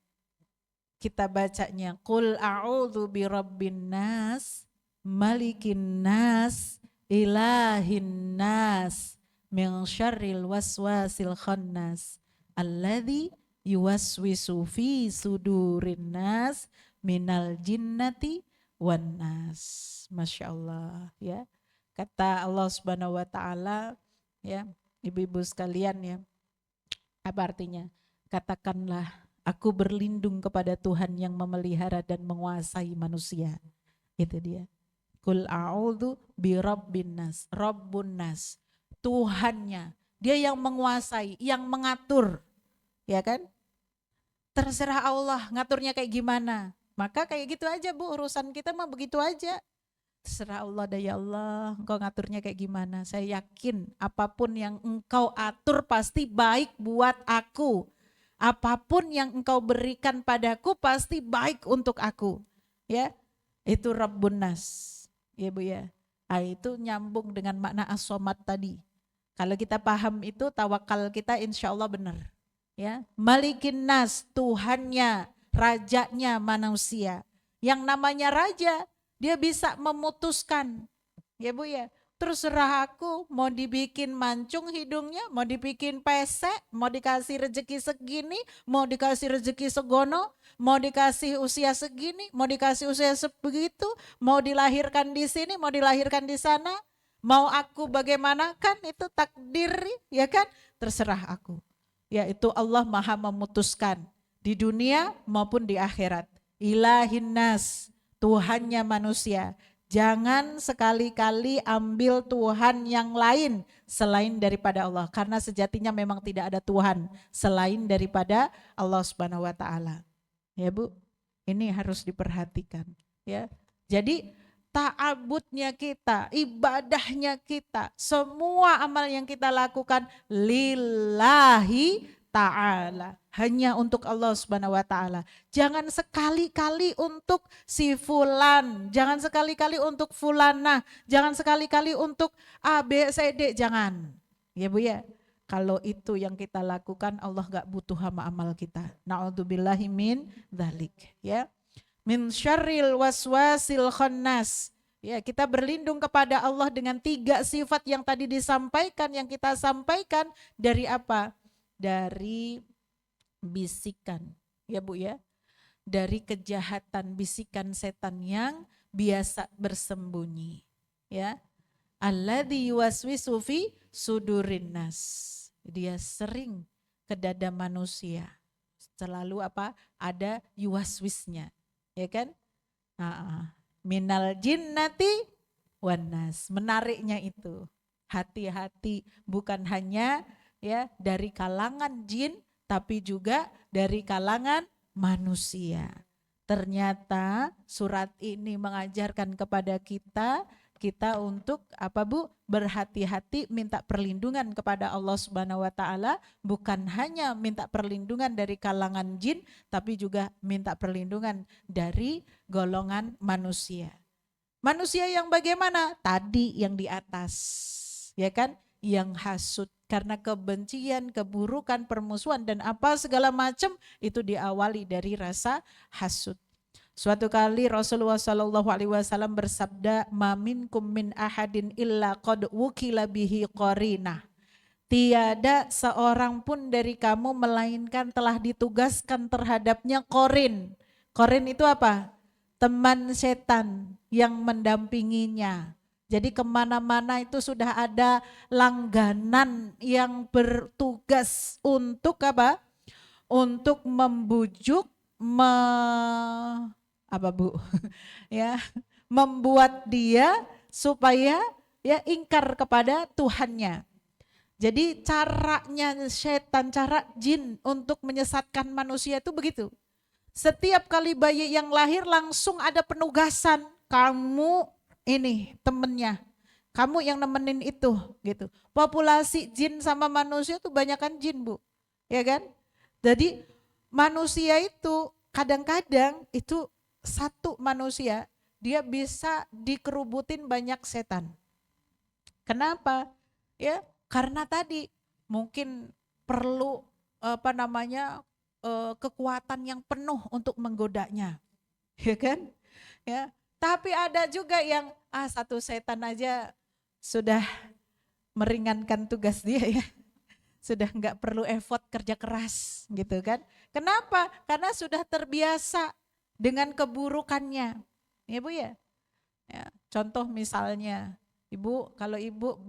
Kita bacanya Qul a'udzu birabbin nas, malikin nas, ilahin nas, min syarril waswasil khannas, alladzi yuwaswisu fi sudurin nas minal jinnati wan nas. Masya Allah ya. Kata Allah Subhanahu Wa Taala ya, ibu-ibu sekalian ya. Apa artinya? Katakanlah, aku berlindung kepada Tuhan yang memelihara dan menguasai manusia. Itu dia. Qul a'udzu birabbin nas, rabbun nas. Tuhannya, dia yang menguasai, yang mengatur. Ya kan? Terserah Allah ngaturnya kayak gimana. Maka kayak gitu aja Bu, urusan kita mah begitu aja. Terserah Allah, ya Allah, engkau ngaturnya kayak gimana. Saya yakin apapun yang engkau atur pasti baik buat aku. Apapun yang engkau berikan padaku pasti baik untuk aku. Ya, itu Rabbun Nas. Ya Bu ya. Nah, itu nyambung dengan makna as-somad tadi. Kalau kita paham itu, tawakal kita insya Allah benar. Ya, Malikin Nas, Tuhannya, rajanya manusia. Yang namanya raja, dia bisa memutuskan, ya Bu ya, terserah aku mau dibikin mancung hidungnya, mau dibikin pesek, mau dikasih rezeki segini, mau dikasih rezeki segono, mau dikasih usia segini, mau dikasih usia sebegitu, mau dilahirkan di sini, mau dilahirkan di sana, mau aku bagaimana, kan itu takdir, ya kan, terserah aku. Ya, itu Allah Maha memutuskan di dunia maupun di akhirat. Ilahin nas, Tuhannya manusia. Jangan sekali-kali ambil Tuhan yang lain selain daripada Allah. Karena sejatinya memang tidak ada Tuhan selain daripada Allah Subhanahu wa taala. Ya Bu, ini harus diperhatikan. Ya. Jadi ta'abudnya kita, ibadahnya kita, semua amal yang kita lakukan lillahi ta'ala, hanya untuk Allah Subhanahu wa taala. Jangan sekali-kali untuk si fulan, jangan sekali-kali untuk fulana, jangan sekali-kali untuk A B C D, jangan. Ya Bu ya. Kalau itu yang kita lakukan, Allah gak butuh sama amal kita. Na'udzubillahi min dzalik, ya. Min syarril waswasil khannas. Ya, kita berlindung kepada Allah dengan 3 sifat yang tadi disampaikan, yang kita sampaikan. Dari apa? Dari bisikan, ya Bu ya. Dari kejahatan bisikan setan yang biasa bersembunyi, ya. Alladzi yuwaswisu fi sudurin nas. Dia sering ke dada manusia. Selalu apa? Ada yuwaswisnya, ya kan? Minal jinnati wan nas. Menariknya itu. Hati-hati, bukan hanya ya dari kalangan jin, tapi juga dari kalangan manusia. Ternyata surat ini mengajarkan kepada kita untuk apa Bu? Berhati-hati minta perlindungan kepada Allah Subhanahu wa taala, bukan hanya minta perlindungan dari kalangan jin, tapi juga minta perlindungan dari golongan manusia. Manusia yang bagaimana? Tadi yang di atas, ya kan? Yang hasud, karena kebencian, keburukan, permusuhan dan apa segala macam itu diawali dari rasa hasud. Suatu kali Rasulullah SAW bersabda, "Ma minkum min ahadin illa qad wukila bihi qarinah." Tiada seorang pun dari kamu melainkan telah ditugaskan terhadapnya qarin. Qarin itu apa? Teman setan yang mendampinginya. Jadi kemana-mana itu sudah ada langganan yang bertugas untuk apa? Untuk membujuk, apa Bu? Ya, membuat dia supaya ya ingkar kepada Tuhannya. Jadi caranya setan, cara jin untuk menyesatkan manusia itu begitu. Setiap kali bayi yang lahir langsung ada penugasan, kamu ini temennya, kamu yang nemenin itu gitu. Populasi jin sama manusia itu banyakan jin Bu, ya kan? Jadi manusia itu kadang-kadang itu satu manusia dia bisa dikerubutin banyak setan. Kenapa? Ya, karena tadi mungkin perlu apa namanya kekuatan yang penuh untuk menggodanya, ya kan? Ya, tapi ada juga yang satu setan aja sudah meringankan tugas dia ya, sudah nggak perlu effort kerja keras gitu kan? Kenapa? Karena sudah terbiasa dengan keburukannya, ya Bu ya. Ya, contoh misalnya, Ibu kalau Ibu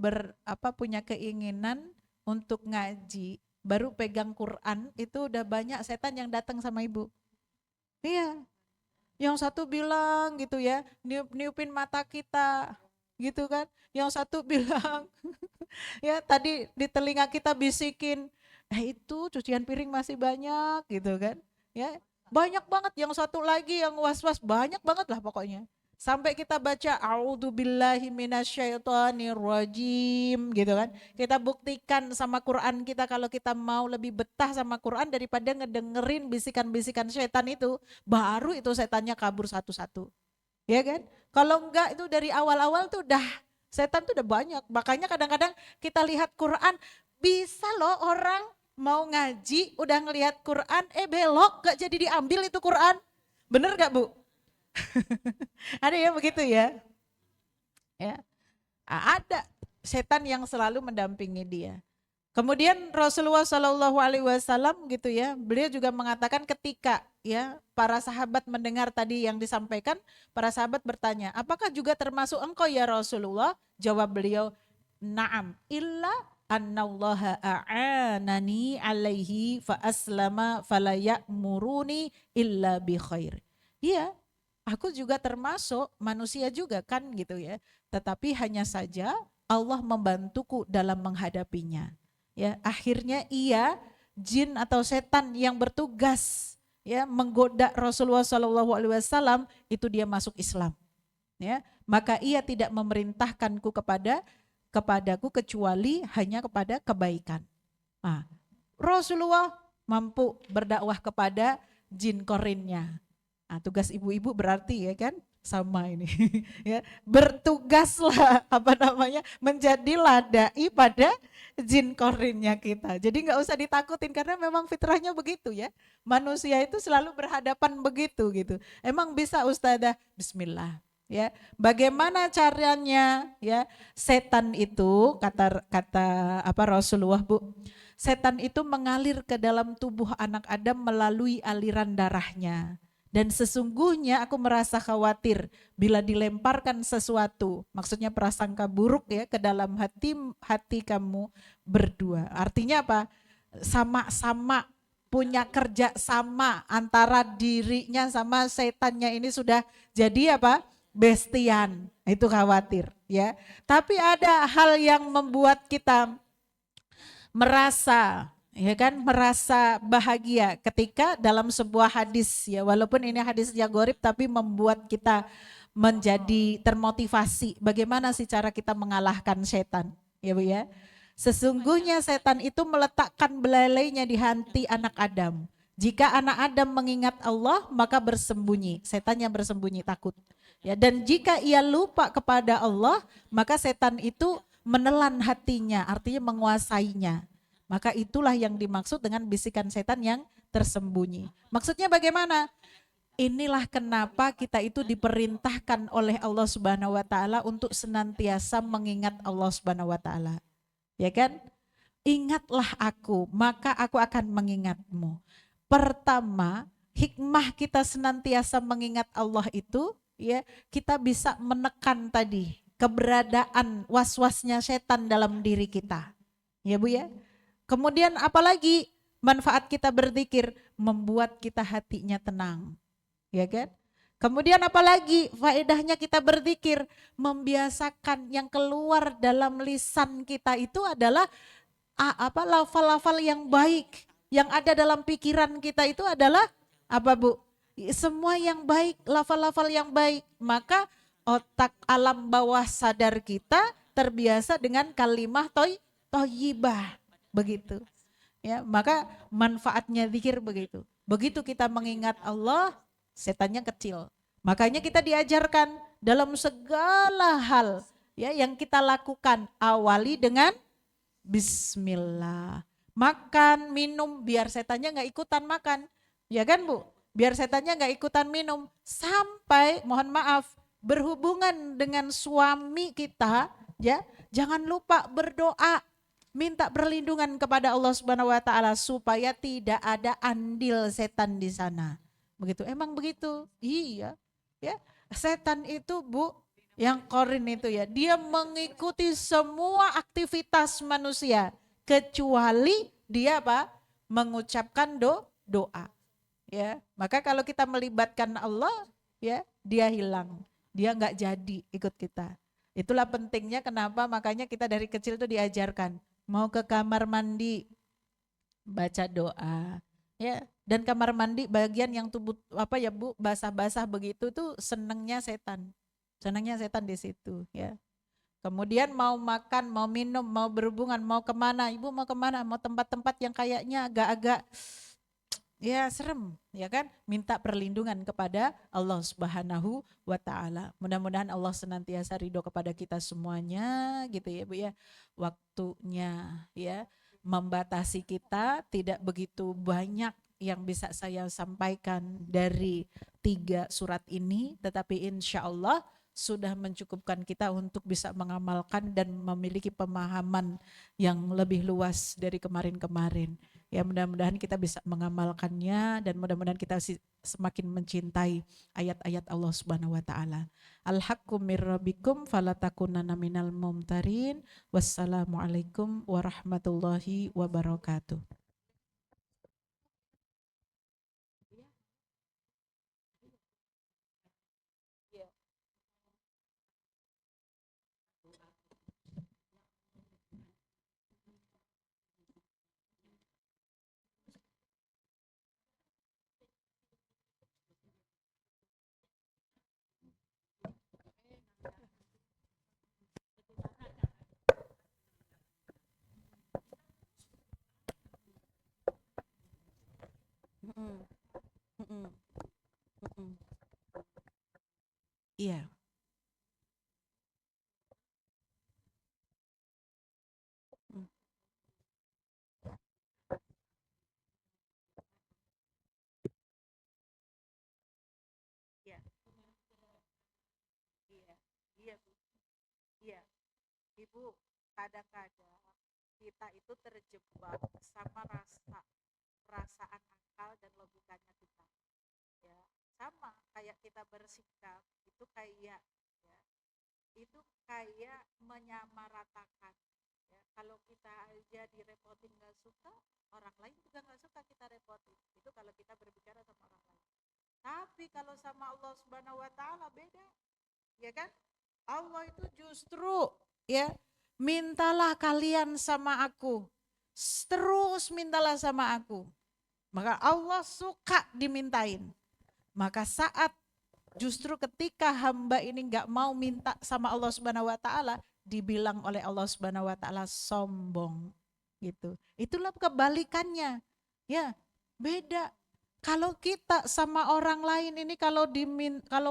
punya keinginan untuk ngaji, baru pegang Quran itu udah banyak setan yang datang sama Ibu. Iya. Yang satu bilang gitu ya, niupin mata kita gitu kan. Yang satu bilang ya tadi di telinga kita bisikin, itu cucian piring masih banyak gitu kan. Ya, banyak banget. Yang satu lagi yang was-was banyak banget lah pokoknya. Sampai kita baca a'udzubillahi minasyaitonirrajim gitu kan. Kita buktikan sama Quran kita kalau kita mau lebih betah sama Quran daripada ngedengerin bisikan-bisikan setan itu, baru itu setannya kabur satu-satu. Ya kan? Kalau enggak itu dari awal-awal tuh setan tuh udah banyak. Makanya kadang-kadang kita lihat Quran, bisa loh orang mau ngaji udah ngelihat Quran belok gak jadi diambil itu Quran. Bener gak Bu? Ada ya begitu ya? Ya. Ada setan yang selalu mendampingi dia. Kemudian Rasulullah Shallallahu Alaihi Wasallam gitu ya, beliau juga mengatakan ketika ya para sahabat mendengar tadi yang disampaikan, para sahabat bertanya, apakah juga termasuk engkau ya Rasulullah? Jawab beliau, naam, illa annallaha a'anani alaihi fa aslama fala ya'muruni illa bi khair. Iya, aku juga termasuk manusia juga kan gitu ya. Tetapi hanya saja Allah membantuku dalam menghadapinya. Ya, akhirnya ia jin atau setan yang bertugas ya menggoda Rasulullah Shallallahu Alaihi Wasallam itu dia masuk Islam. Ya, maka ia tidak memerintahkanku kepadaku kecuali hanya kepada kebaikan. Nah, Rasulullah mampu berdakwah kepada jin korinnya. Nah, tugas ibu-ibu berarti ya kan sama ini ya bertugaslah apa namanya menjadilah dai pada jin korinnya kita. Jadi nggak usah ditakutin karena memang fitrahnya begitu ya. Manusia itu selalu berhadapan begitu gitu. Emang bisa Ustazah? Bismillah. Ya, bagaimana caranya ya setan itu kata kata apa Rasulullah Bu, setan itu mengalir ke dalam tubuh anak Adam melalui aliran darahnya. Dan sesungguhnya aku merasa khawatir bila dilemparkan sesuatu, maksudnya prasangka buruk ya ke dalam hati kamu berdua. Artinya apa? Sama-sama punya kerja sama antara dirinya sama setannya ini sudah jadi apa? Bestian. Itu khawatir ya. Tapi ada hal yang membuat kita merasa ya kan merasa bahagia ketika dalam sebuah hadis ya walaupun ini hadisnya gharib tapi membuat kita menjadi termotivasi bagaimana sih cara kita mengalahkan setan ya Bu ya. Sesungguhnya setan itu meletakkan belalainya di hati anak Adam. Jika anak Adam mengingat Allah maka bersembunyi, setannya bersembunyi takut. Ya, dan jika ia lupa kepada Allah maka setan itu menelan hatinya, artinya menguasainya. Maka itulah yang dimaksud dengan bisikan setan yang tersembunyi. Maksudnya bagaimana? Inilah kenapa kita itu diperintahkan oleh Allah Subhanahu wa taala untuk senantiasa mengingat Allah Subhanahu wa taala. Ya kan? Ingatlah aku, maka aku akan mengingatmu. Pertama, hikmah kita senantiasa mengingat Allah itu ya, kita bisa menekan tadi keberadaan was-wasnya setan dalam diri kita. Ya Bu ya. Kemudian apalagi manfaat kita berzikir membuat kita hatinya tenang. Ya kan? Kemudian apalagi faedahnya kita berzikir membiasakan yang keluar dalam lisan kita itu adalah lafal-lafal yang baik. Yang ada dalam pikiran kita itu adalah apa Bu? Semua yang baik, lafal-lafal yang baik. Maka otak alam bawah sadar kita terbiasa dengan kalimah thayyibah. Begitu. Ya, maka manfaatnya zikir begitu. Begitu kita mengingat Allah, setannya kecil. Makanya kita diajarkan dalam segala hal ya yang kita lakukan awali dengan bismillah. Makan, minum biar setannya nggak ikutan makan. Ya kan Bu? Biar setannya nggak ikutan minum. Sampai mohon maaf berhubungan dengan suami kita ya. Jangan lupa berdoa. Minta perlindungan kepada Allah Subhanahu wa taala supaya tidak ada andil setan di sana. Begitu. Emang begitu? Iya. Ya. Setan itu Bu yang korin itu ya, dia mengikuti semua aktivitas manusia kecuali dia apa? Mengucapkan doa. Ya, maka kalau kita melibatkan Allah, ya, dia hilang. Dia nggak jadi ikut kita. Itulah pentingnya kenapa makanya kita dari kecil itu diajarkan mau ke kamar mandi baca doa. Ya, dan kamar mandi bagian yang tubuh apa ya Bu, basah-basah begitu tuh senengnya setan. Senangnya setan di situ ya. Kemudian mau makan, mau minum, mau berhubungan, mau kemana? Ibu mau kemana? Mau tempat-tempat yang kayaknya agak-agak ya serem, ya kan? Minta perlindungan kepada Allah Subhanahu wa taala. Mudah-mudahan Allah senantiasa ridho kepada kita semuanya gitu ya Bu ya. Waktunya ya membatasi kita, tidak begitu banyak yang bisa saya sampaikan dari 3 surat ini, tetapi insya Allah sudah mencukupkan kita untuk bisa mengamalkan dan memiliki pemahaman yang lebih luas dari kemarin-kemarin. Ya mudah-mudahan kita bisa mengamalkannya dan mudah-mudahan kita semakin mencintai ayat-ayat Allah Subhanahu wa taala. Al-haqqu mir rabbikum fala takunanna minal mumtarin. Wassalamualaikum warahmatullahi wabarakatuh. Mm-mm, mm-mm, mm-mm. Iya. Mm. Iya, iya, iya, Bu. Iya, Ibu, kadang-kadang kita itu terjebak sama perasaan akal dan logikanya kita. Ya, sama kayak kita bersikap itu kayak ya, itu kayak menyamaratakan. Ya, kalau kita aja direpotin nggak suka, orang lain juga nggak suka kita repotin. Itu kalau kita berbicara sama orang lain. Tapi kalau sama Allah Subhanahu wa taala beda, ya kan? Allah itu justru ya, mintalah kalian sama aku. Terus mintalah sama aku. Maka Allah suka dimintain. Maka saat justru ketika hamba ini nggak mau minta sama Allah Subhanahu wa taala, dibilang oleh Allah Subhanahu wa taala sombong gitu. Itulah kebalikannya. Ya, beda. Kalau kita sama orang lain ini kalau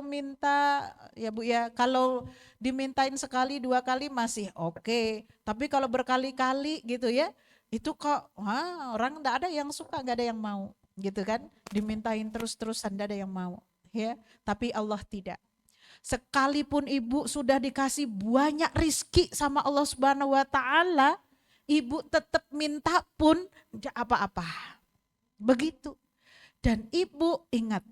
minta ya Bu ya, kalau dimintain sekali dua kali masih oke. Tapi kalau berkali-kali gitu ya, itu kok orang enggak ada yang suka, enggak ada yang mau gitu kan. Dimintain terus-terusan enggak ada yang mau ya. Tapi Allah tidak. Sekalipun ibu sudah dikasih banyak rizki sama Allah Subhanahu wa taala, ibu tetap minta pun apa-apa. Begitu. Dan ibu ingat,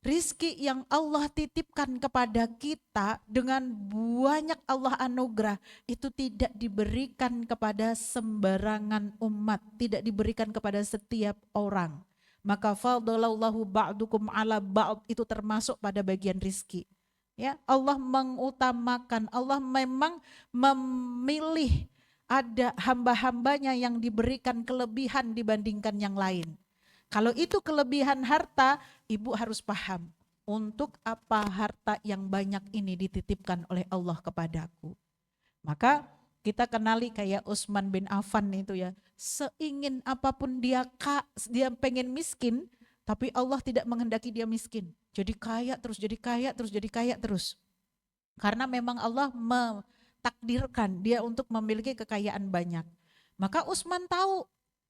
rizki yang Allah titipkan kepada kita dengan banyak Allah anugerah itu tidak diberikan kepada sembarangan umat, tidak diberikan kepada setiap orang. Maka faddalallahu ba'dukum ala ba'd itu termasuk pada bagian rizki. Ya, Allah mengutamakan, Allah memang memilih ada hamba-hambanya yang diberikan kelebihan dibandingkan yang lain. Kalau itu kelebihan harta, ibu harus paham untuk apa harta yang banyak ini dititipkan oleh Allah kepadaku. Maka kita kenali kayak Utsman bin Affan itu ya, seingin apapun dia pengen miskin, tapi Allah tidak menghendaki dia miskin. Jadi kaya terus, jadi kaya terus, jadi kaya terus. Karena memang Allah mentakdirkan dia untuk memiliki kekayaan banyak. Maka Utsman tahu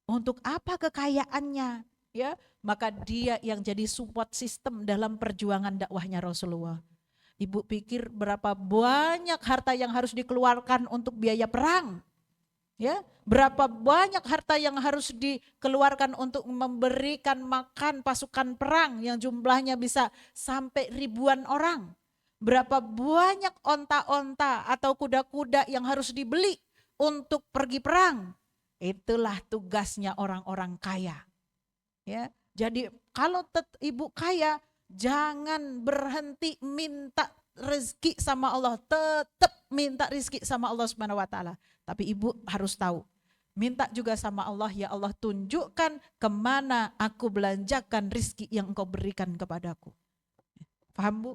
untuk apa kekayaannya, ya. Maka dia yang jadi support system dalam perjuangan dakwahnya Rasulullah. Ibu pikir berapa banyak harta yang harus dikeluarkan untuk biaya perang? Ya, berapa banyak harta yang harus dikeluarkan untuk memberikan makan pasukan perang yang jumlahnya bisa sampai ribuan orang. Berapa banyak onta-onta atau kuda-kuda yang harus dibeli untuk pergi perang. Itulah tugasnya orang-orang kaya. Ya, jadi kalau ibu kaya, jangan berhenti minta rezeki sama Allah, tetap minta rezeki sama Allah Subhanahu wa taala. Tapi ibu harus tahu, minta juga sama Allah, ya Allah tunjukkan kemana aku belanjakan rezeki yang engkau berikan kepadaku. Paham Bu?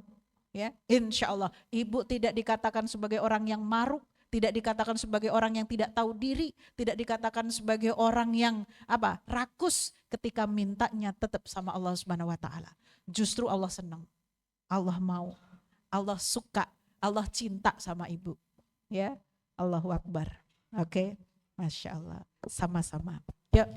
Ya, insya Allah ibu tidak dikatakan sebagai orang yang maruk, tidak dikatakan sebagai orang yang tidak tahu diri, tidak dikatakan sebagai orang yang rakus ketika mintanya tetap sama Allah Subhanahu wa taala. Justru Allah senang. Allah mau. Allah suka. Allah cinta sama ibu. Ya. Allahu Akbar. Oke. Masya Allah. Sama-sama. Yuk.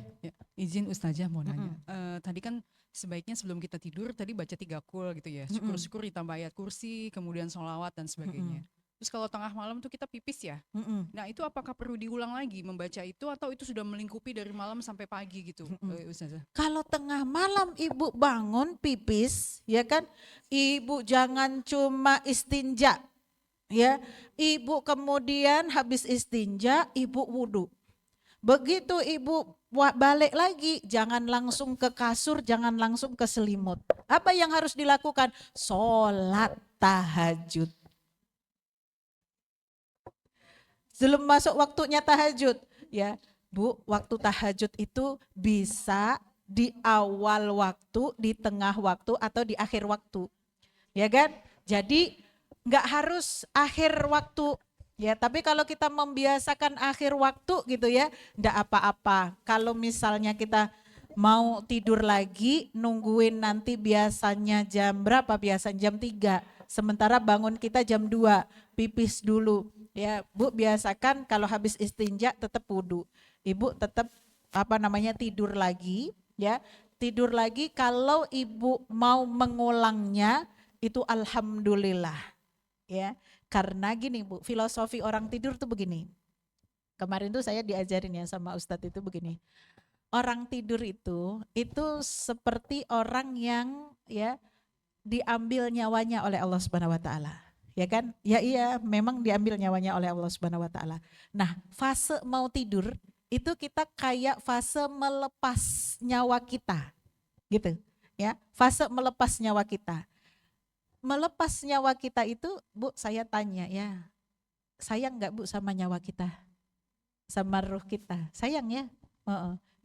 Izin Ustazah mau nanya. Mm-mm. Tadi kan sebaiknya sebelum kita tidur tadi baca 3 qul gitu ya. Mm-mm. Syukur-syukur ditambah ayat kursi, kemudian sholawat dan sebagainya. Mm-mm. Terus kalau tengah malam tuh kita pipis ya. Mm-mm. Nah itu apakah perlu diulang lagi membaca itu atau itu sudah melingkupi dari malam sampai pagi gitu, Mm-mm. Ustazah? Kalau tengah malam ibu bangun pipis, ya kan, ibu jangan cuma istinja, ya. Ibu kemudian habis istinja, ibu wudhu. Begitu ibu balik lagi, jangan langsung ke kasur, jangan langsung ke selimut. Apa yang harus dilakukan? Sholat tahajud. Sebelum masuk waktunya tahajud, ya Bu, waktu tahajud itu bisa di awal waktu, di tengah waktu, atau di akhir waktu. Ya kan? Jadi nggak harus akhir waktu. Ya, tapi kalau kita membiasakan akhir waktu gitu ya, enggak apa-apa. Kalau misalnya kita mau tidur lagi, nungguin nanti biasanya jam berapa? Biasanya jam 3. Sementara bangun kita jam 2, pipis dulu. Ya, Bu, biasakan kalau habis istinja tetap wudhu. Ibu tetap tidur lagi, ya. Tidur lagi, kalau ibu mau mengulangnya itu alhamdulillah. Ya, karena gini Bu, filosofi orang tidur tuh begini. Kemarin tuh saya diajarin ya sama Ustadz itu begini. Orang tidur itu seperti orang yang ya diambil nyawanya oleh Allah Subhanahu wa taala. Ya kan? Ya iya, memang diambil nyawanya oleh Allah Subhanahu wa taala. Nah, fase mau tidur itu kita kayak fase melepas nyawa kita. Gitu. Ya, fase melepas nyawa kita. Melepas nyawa kita itu, Bu, saya tanya ya, sayang nggak Bu sama nyawa kita, sama ruh kita? Sayang ya,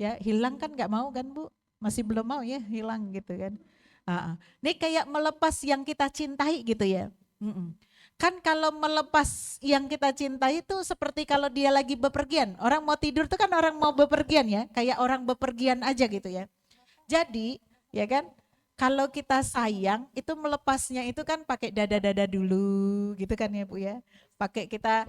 ya hilang kan nggak mau kan Bu, masih belum mau ya hilang gitu kan. Ini kayak melepas yang kita cintai gitu ya. Kan kalau melepas yang kita cintai itu seperti kalau dia lagi bepergian, orang mau tidur tuh kan orang mau bepergian ya, kayak orang bepergian aja gitu ya. Jadi ya kan, kalau kita sayang itu melepasnya itu kan pakai dada-dada dulu gitu kan ya Bu ya. Pakai kita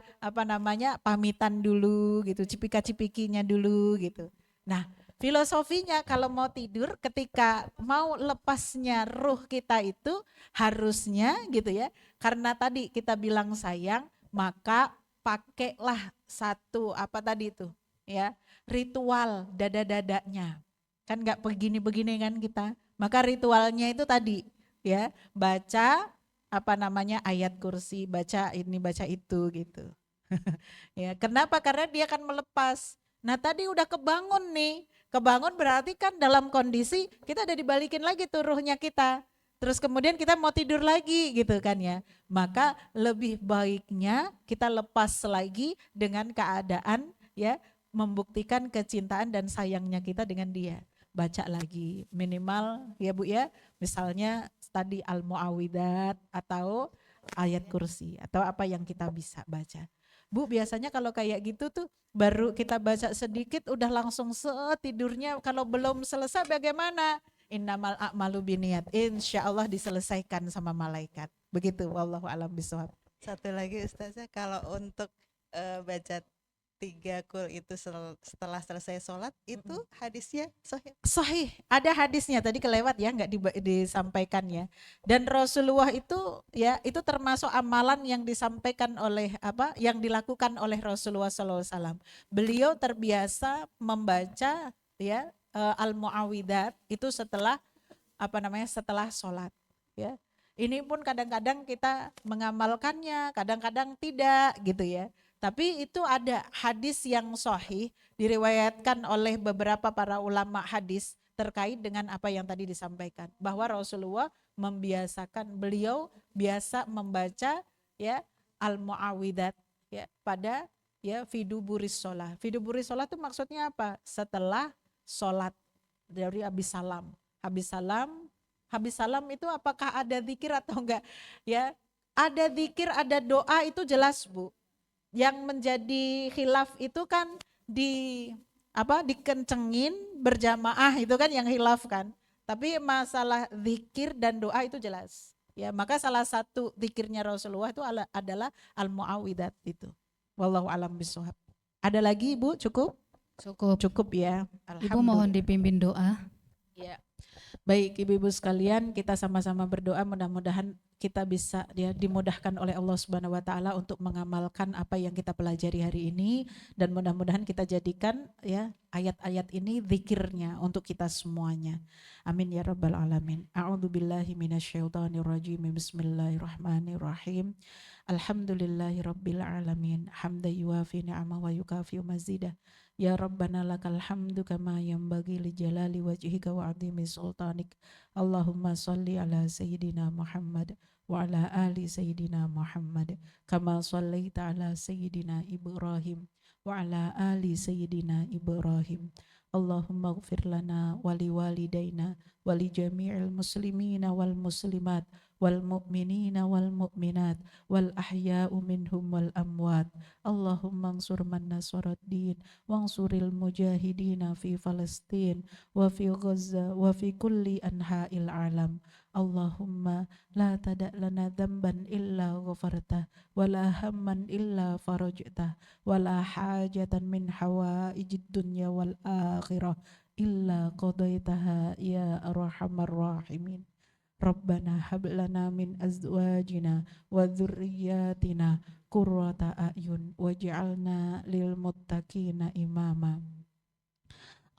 pamitan dulu gitu, cipika-cipikinya dulu gitu. Nah, filosofinya kalau mau tidur ketika mau lepasnya ruh kita itu harusnya gitu ya. Karena tadi kita bilang sayang, maka pakailah satu ya, ritual dada-dadanya. Kan nggak begini-begini kan kita. Maka ritualnya itu tadi ya, baca ayat kursi, baca ini baca itu gitu. Ya, kenapa? Karena dia akan melepas. Nah, tadi udah kebangun nih. Kebangun berarti kan dalam kondisi kita udah dibalikin lagi tuh ruhnya kita. Terus kemudian kita mau tidur lagi gitu kan ya. Maka lebih baiknya kita lepas lagi dengan keadaan ya membuktikan kecintaan dan sayangnya kita dengan dia. Baca lagi minimal ya Bu ya, misalnya tadi Al-Mu'awwidzat atau ayat kursi atau apa yang kita bisa baca. Bu, biasanya kalau kayak gitu tuh baru kita baca sedikit udah langsung tidurnya. Kalau belum selesai bagaimana? Innamal a'malu biniyat, insya Allah diselesaikan sama malaikat. Begitu, wallahu a'lam bishawab. Satu lagi Ustazah, kalau untuk baca 3 qul itu setelah selesai sholat itu hadisnya sahih. Sahih, ada hadisnya tadi kelewat ya, nggak disampaikan ya. Dan Rasulullah itu ya itu termasuk amalan yang disampaikan oleh yang dilakukan oleh Rasulullah SAW. Beliau terbiasa membaca ya Al-Mu'awwidzat itu setelah setelah sholat ya. Ini pun kadang-kadang kita mengamalkannya, kadang-kadang tidak gitu ya. Tapi itu ada hadis yang sahih diriwayatkan oleh beberapa para ulama hadis terkait dengan apa yang tadi disampaikan, bahwa Rasulullah beliau biasa membaca ya Al-Mu'awwidzat ya pada ya fiduburis sholat. Fiduburis sholat itu maksudnya apa? Setelah sholat, dari habis salam. Habis salam itu apakah ada zikir atau enggak? Ya, ada zikir, ada doa itu jelas Bu. Yang menjadi khilaf itu kan dikencengin berjamaah itu kan yang khilaf kan. Tapi masalah zikir dan doa itu jelas. Ya, maka salah satu zikirnya Rasulullah itu adalah Al-Mu'awwidzat itu. Wallahu a'lam bishawab. Ada lagi Ibu? Cukup? Cukup ya. Ibu mohon Alhamdulillah. dipimpin doa. Ya. Baik ibu-ibu sekalian, kita sama-sama berdoa mudah-mudahan kita bisa dimudahkan oleh Allah Subhanahu wa taala untuk mengamalkan apa yang kita pelajari hari ini, dan mudah-mudahan kita jadikan ya ayat-ayat ini zikirnya untuk kita semuanya. Amin ya rabbal alamin. A'udzubillahi minasyaitonirrajim. Bismillahirrahmanirrahim. Alhamdulillahirabbil alamin. Hamdan yuwafi ni'amahu wa yukafi'u mazidah. Ya Rabbana lakal hamdu kama yanbaghi li jalali wajhika wa 'azimi sultanik. Allahumma salli ala sayyidina Muhammad wa ala ali sayyidina Muhammad kama sallaita ala sayyidina Ibrahim wa ala ali sayyidina Ibrahim. Allahumma ighfir lana wa liwalidayna wa li jami'il muslimina wal muslimat wal mu'minina wal mu'minat wal ahya'u minhum wal amwat. Allahumma ansur man nasarad din wansuril mujahidina fi Palestin wa fi Gaza wa fi kulli anha'il alam. Allahumma la tada' lana dhanban illa ghafartah wa la hamman illa farajtah wa la hajatan min hawaijid dunya wal akhirah illa qadaitaha ya arhamar rahimin. Rabbana hab lana min azwajina wa dzurriyyatina qurrata a'yun waj'alna lil muttaqina imama.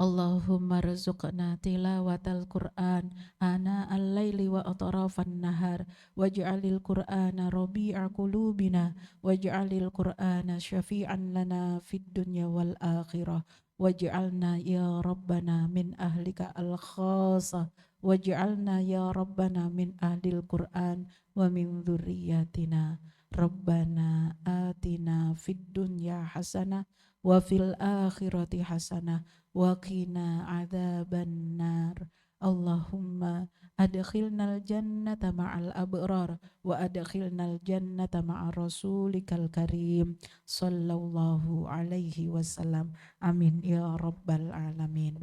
Allahumma rzuqna tilawatal Qur'an ana al-laili wa atrafan nahar waj'alil Qur'ana rabi'a qulubina waj'alil Qur'ana syafi'an lana fid dunya wal akhirah waj'alna ya Rabbana min ahlika al-khasa waj'alna ya Rabbana min ahlil Qur'an wa min dzurriyyatina. Rabbana atina fid dunya hasanah wa fil akhirati hasanah wa qina adzaban nar. Allahumma adkhilnal jannata ma'al abrar wa adkhilnal jannata ma'a rasulikal karim sallallahu alaihi wasallam. Amin ya rabbal alamin.